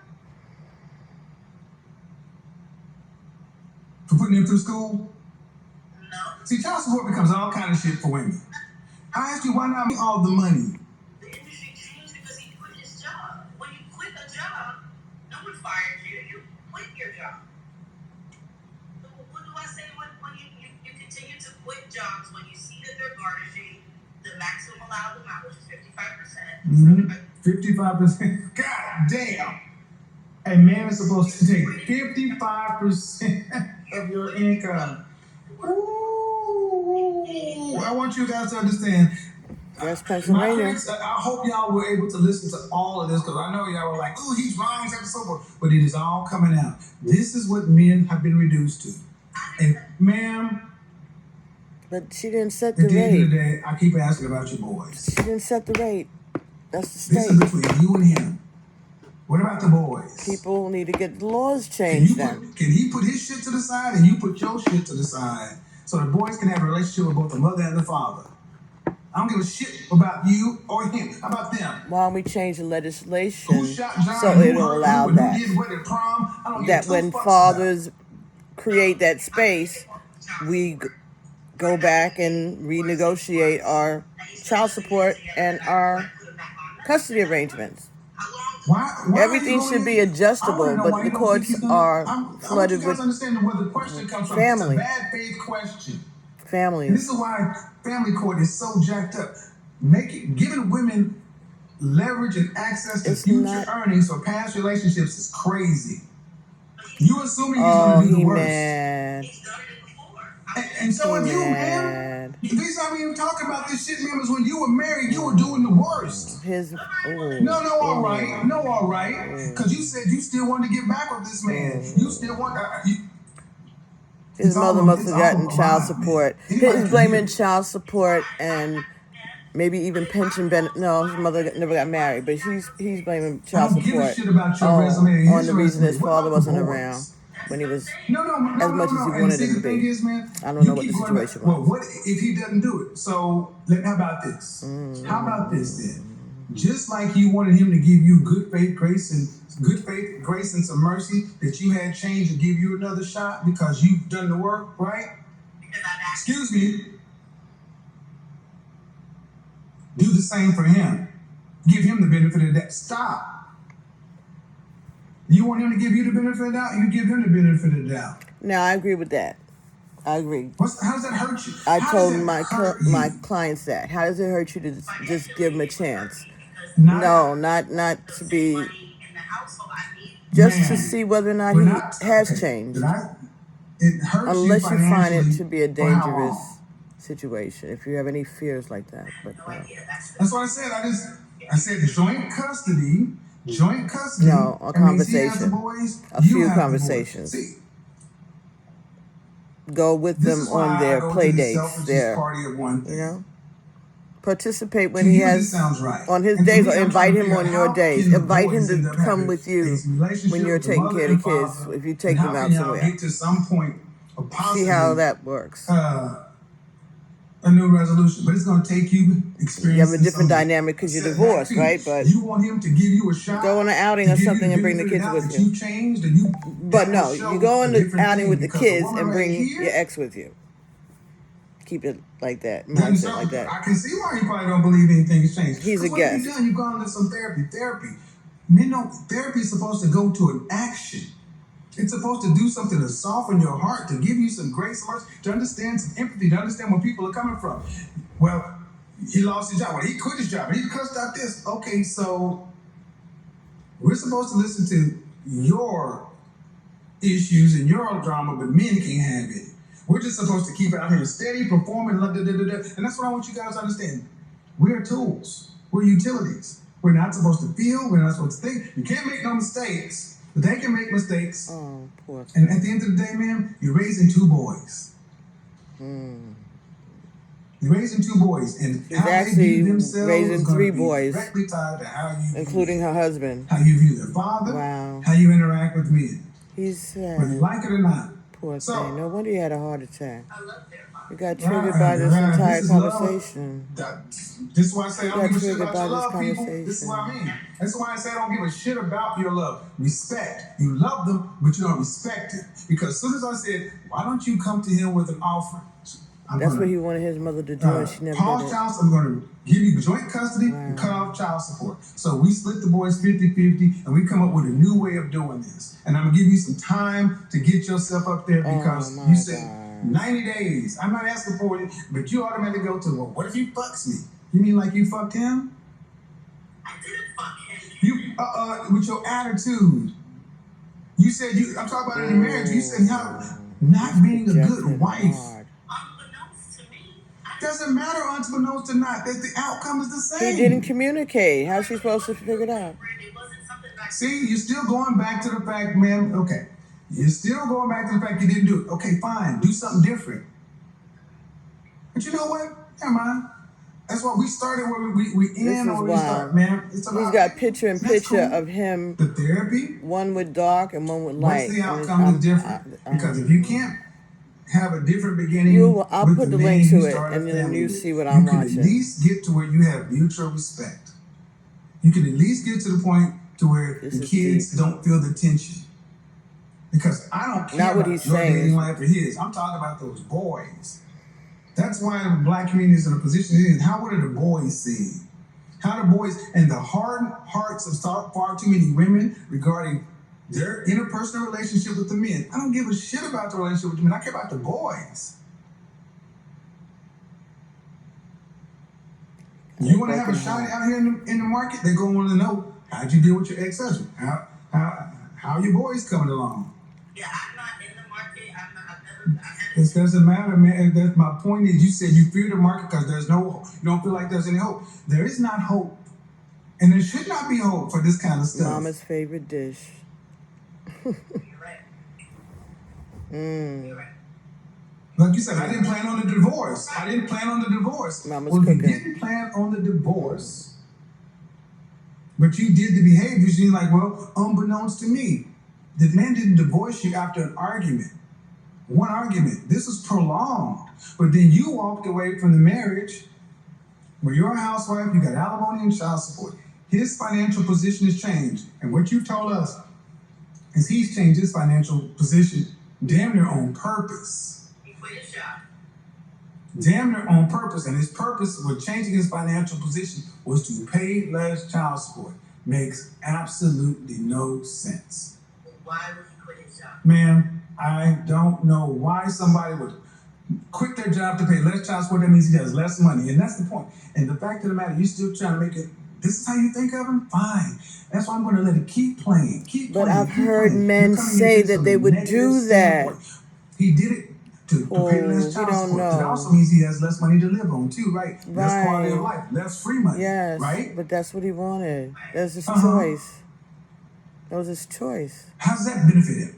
for putting him through school? No. See, child support becomes all kind of shit for women. I asked you, why not make all the money? The industry changed because he quit his job. When you quit a job, no one fired you. You quit your job. So what do I say when you continue to quit jobs when you see that they're garnishing the maximum allowed amount, which is 55%? 55%. God damn. A man is supposed to take 55% of your income. Ooh, I want you guys to understand. Yes, Pennsylvania. I hope y'all were able to listen to all of this because I know y'all were like, oh, he's wrong, and so forth. But it is all coming out. This is what men have been reduced to. And, ma'am, But she didn't set the at the end of the rate. day, I keep asking about your boys. She didn't set the rate. That's the This is state. between you and him. What about the boys? People need to get the laws changed then. Can he put his shit to the side and you put your shit to the side so the boys can have a relationship with both the mother and the father? I don't give a shit about you or him. How about them? Why don't we change the legislation Who shot John? so Who it'll hurt allow who? that? Who did what at prom? I don't give That two when fucks fathers create that space, we go back and renegotiate our child support and our custody arrangements. Why Everything should be adjustable, but the courts are flooded with. with I understand where the question comes from. family. It's a bad faith question. And this families. is why family court is so jacked up. Giving women leverage and access to It's future not- earnings for past relationships is crazy. You assuming he's Oh, going to do he the worst. mad. And so He are you, man. mad. The reason I'm even talking about this shit, man, was when you were married, you were doing the worst. No, all right. Because you said you still wanted to get back with this man. You still want... His mother must have gotten all child alive, support. man. He's blaming child support and maybe even pension benefit. No, his mother never got married, but he's blaming child I don't give a support shit about your resume. on the reason his What father about the wasn't boys? around when he was No, as much as he And wanted see, him to the thing be. is, man, I don't know you what the keep going back. situation was. Well, what if he doesn't do it? So, how about this? How about this then? Just like you wanted him to give you good faith, grace, and some mercy, that you had changed to give you another shot because you've done the work, right? Excuse me. Do the same for him. Give him the benefit of that. Stop. You want him to give you the benefit of the doubt? You give him the benefit of the doubt. Now, I agree with that. I agree. How does that hurt you? I How told does that my hurt you? clients that. How does it hurt you to just give him a chance? Not- No, not to be, just to Man, see whether or not we're he not- has okay, changed. It hurts Unless you find it financially to be a for how long? dangerous situation. If you have any fears like that. But That's what I said. I said joint custody. No, a That means he has the conversation. boys, A you few have the boys. conversations. See, go with this them is why on I their go play to the dates, selfishest their, party of one thing. you know? Participate when To he you, has this sounds right. on his And to days, me, or I'm invite trying to him figure on out your how days. can the Invite him boys end to up come having with a you relationship when you're with the taking mother care of and the kids. father, If you and take how them out can y'all somewhere, get to some point of see how possibly that works. a new resolution? But it's going to take you You have experiencing a different some dynamic because you're setback divorced, too. right? But You want him to give you a shot, go on an outing to or give you something the and bring the benefit of the kids doubt with that you. you changed, and you But that will no, you show go on a the different outing thing, with the because the kids woman and right bring your here ex with you. Keep it like that, doesn't mindset like serve. that. I can see why you probably don't believe anything has changed. He's a Because what have you guest. done? You've gone to some therapy. Men don't. Therapy is supposed to go to an action. It's supposed to do something to soften your heart, to give you some grace, some mercy, to understand some empathy, to understand where people are coming from. Well, he lost his job. Well, he quit his job. He cussed out this. Okay, so we're supposed to listen to your issues and your drama, but men can't have it. We're just supposed to keep out here steady, performing, and that's what I want you guys to understand. We're tools. We're utilities. We're not supposed to feel. We're not supposed to think. You can't make no mistakes, but they can make mistakes. Oh, poor And thing. at the end of the day, ma'am, you're raising two boys. You're raising two boys, and She's how they actually view themselves raising is going 3 to be boys, directly tied to how you view including them, her husband. how you view their father, Wow. how you interact with men, He's whether you sad. like it or not. Poor So, thing. No wonder he had a heart attack. I love their mom. You got triggered by this entire this is love. conversation. This is why I say I You don't got give a shit triggered about by your this love, people. This is what I conversation. mean. That's why I say I don't give a shit about your love. Respect. You love them, but you don't respect it. Because as soon as I said, why don't you come to him with an offering? That's what he wanted his mother to do, and she never Pause did it. child, I'm going to give you joint custody and cut off child support. So we split the boys 50-50, and we come up with a new way of doing this. And I'm going to give you some time to get yourself up there, because you said 90 days. I'm not asking for it, but you automatically go to, well, what if he fucks me? You mean like you fucked him? I didn't fuck him. You, with your attitude. You said, I'm talking about in the marriage, you said not being a good wife. Unbeknownst to me. Doesn't matter, unbeknownst to not. The outcome is the same. He didn't communicate. How's she supposed to figure it out? It wasn't something that See, you're still going back to the fact, ma'am. Okay. You're still going back to the fact you didn't do it. Okay, fine. Do something different. But you know what? Never mind. That's why we started where we This end is or we start, wild. man. It's about He's got picture in That's picture cool. of him, The therapy. one with dark and one with What's light. the And outcome is different. Because if you can't have a different beginning I'll with put the the man link you to it, start a and then family you with, see what you I'm can watching. at least get to where you have mutual respect. You can at least get to the point to where This the is kids deep. don't feel the tension. Because I don't care Not what about he's your saying dating is- life or his. I'm talking about those boys. That's why the black community is in a position it is. How what are the boys seeing? How the boys and the hard hearts of far too many women regarding their interpersonal relationship with the men. I don't give a shit about the relationship with the men. I care about the boys. You want to have a shot out here in the market? They're going to want to know, how'd you deal with your ex-husband? How your boys coming along? Yeah, I'm not in the market. I've never. This doesn't matter, man. That's my point. Is you said you fear the market because there's no. You don't feel like there's any hope. There is not hope, and there should not be hope for this kind of stuff. Mama's favorite dish. You're right. You're right. Like you said, I didn't plan on the divorce. Mama's Well, if cooking. you didn't plan on the divorce, but you did the behavior, you're like, well, unbeknownst to me, the man didn't divorce you after an argument. One argument. This was prolonged. But then you walked away from the marriage where you're a housewife, you got alimony and child support. His financial position has changed. And what you told us is he's changed his financial position damn near on purpose. He quit his job. Damn near on purpose. And his purpose with changing his financial position was to pay less child support. Makes absolutely no sense. Why would he quit his job? Ma'am, I don't know why somebody would quit their job to pay less child support. That means he has less money. And that's the point. And the fact of the matter, you're still trying to make it, this is how you think of him? Fine. That's why I'm going to let it keep playing. But I've heard men say that they would do that. He did it to pay less child don't support. That know. also means he has less money to live on too, right? Less quality of Right. life, less free money, Yes, right? but that's what he wanted. That's his Uh-huh. choice. That was his choice. How does that benefit him?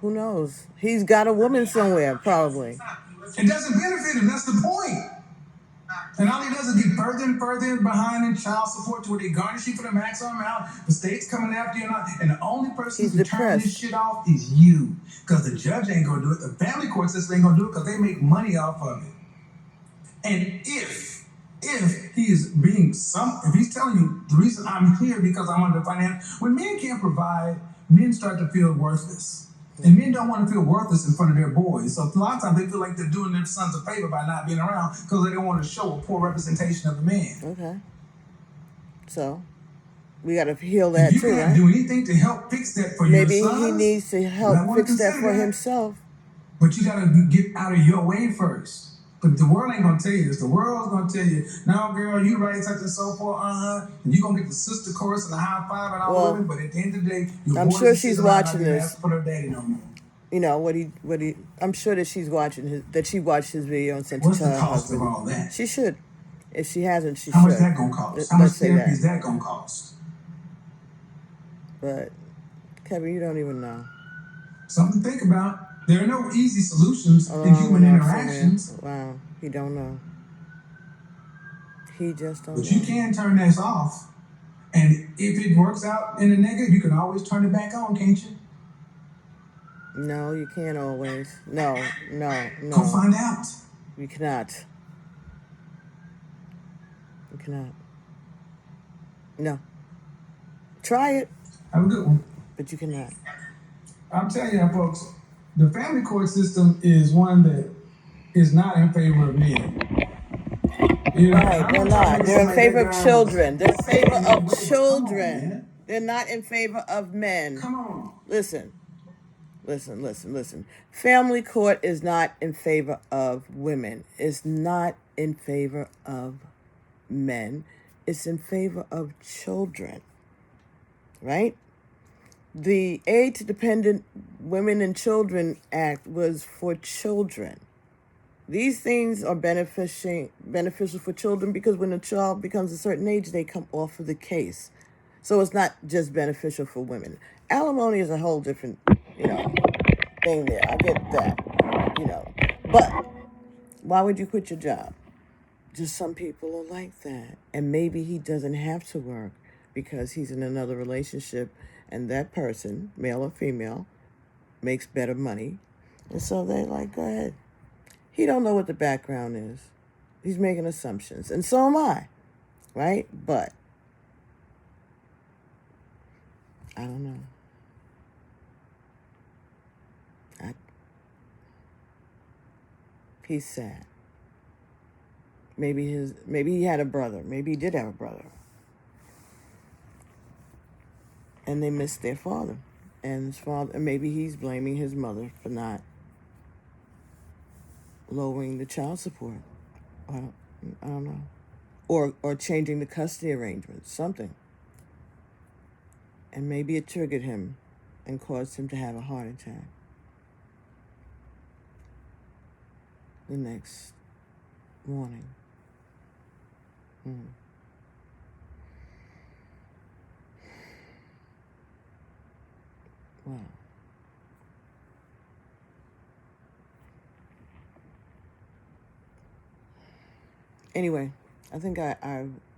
Who knows? He's got a woman somewhere, probably. It doesn't benefit him. That's the point. And all he does is get further and further behind in child support to where they garnish you for the maximum amount. The state's coming after you, and the only person He's who can turn this depressed. shit off is you. Because the judge ain't going to do it. The family court system ain't going to do it because they make money off of it. And if he is being if he's telling you the reason I'm here because I'm under finance, when men can't provide, men start to feel worthless. And men don't want to feel worthless in front of their boys. So a lot of times they feel like they're doing their sons a favor by not being around because they don't want to show a poor representation of the man. Okay. So we got to heal that If you too, can't right? do anything to help fix that for Maybe your sons, he needs to help fix that for himself. But you got to get out of your way first. But the world ain't going to tell you this. The world's going to tell you, no, girl, you right, such and so forth, and you're going to get the sister chorus and the high five and all the women, but at the end of the day, your I'm boys sure is she's sitting around watching not gonna this. ask for their daddy no more. You know I'm sure that she's watching that she watched his video and sent What's it to the her cost husband. of all that? She should. If she hasn't, she How should. much that going to cost? How much Let's say therapy that. is that going to cost? But Kevin, you don't even know. Something to think about. There are no easy solutions in human interactions. Wow, he don't know. He just don't know. But you can turn this off. And if it works out in the negative, you can always turn it back on, can't you? No, you can't always. No. Go find out. You cannot. You cannot. No. Try it. Have a good one. But you cannot. I'm telling you, folks, the family court system is one that is not in favor of men. Right, they're not. They're in favor of children. They're in favor of children. They're not in favor of men. Come on. Listen. Family court is not in favor of women. It's not in favor of men. It's in favor of children. Right? The Aid to Dependent Women and Children Act was for children. These things are beneficial for children because when a child becomes a certain age, they come off of the case. So it's not just beneficial for women. Alimony is a whole different, thing there. I get that, But why would you quit your job? Just some people are like that. And maybe he doesn't have to work because he's in another relationship and that person, male or female, makes better money. And so they're like, go ahead. He don't know what the background is. He's making assumptions. And so am I. Right? But I don't know. He's sad. Maybe he had a brother. Maybe he did have a brother. And they missed their father. And his father, and maybe he's blaming his mother for not lowering the child support. I don't know. Or changing the custody arrangements, something. And maybe it triggered him and caused him to have a heart attack. The next morning. Wow. Anyway, I think I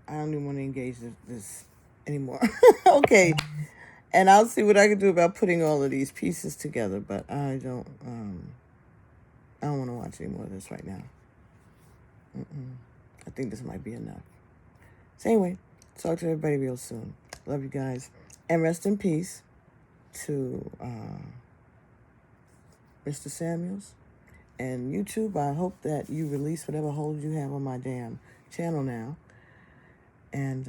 don't even want to engage this anymore. Okay. And I'll see what I can do about putting all of these pieces together, but I don't want to watch any more of this right now. I think this might be enough. So anyway, talk to everybody real soon. Love you guys. And rest in peace to Mr. Samuels. And YouTube, I hope that you release whatever hold you have on my damn channel now. And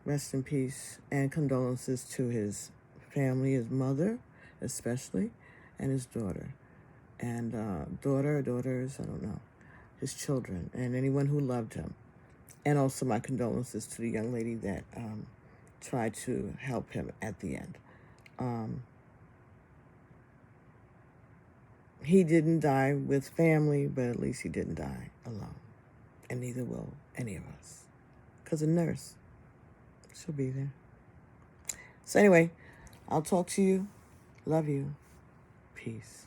rest in peace and condolences to his family, his mother especially, and his daughter. And daughters, I don't know, his children, and anyone who loved him. And also my condolences to the young lady that tried to help him at the end. He didn't die with family, but at least he didn't die alone. And neither will any of us. Because a nurse, she'll be there. So anyway, I'll talk to you. Love you. Peace.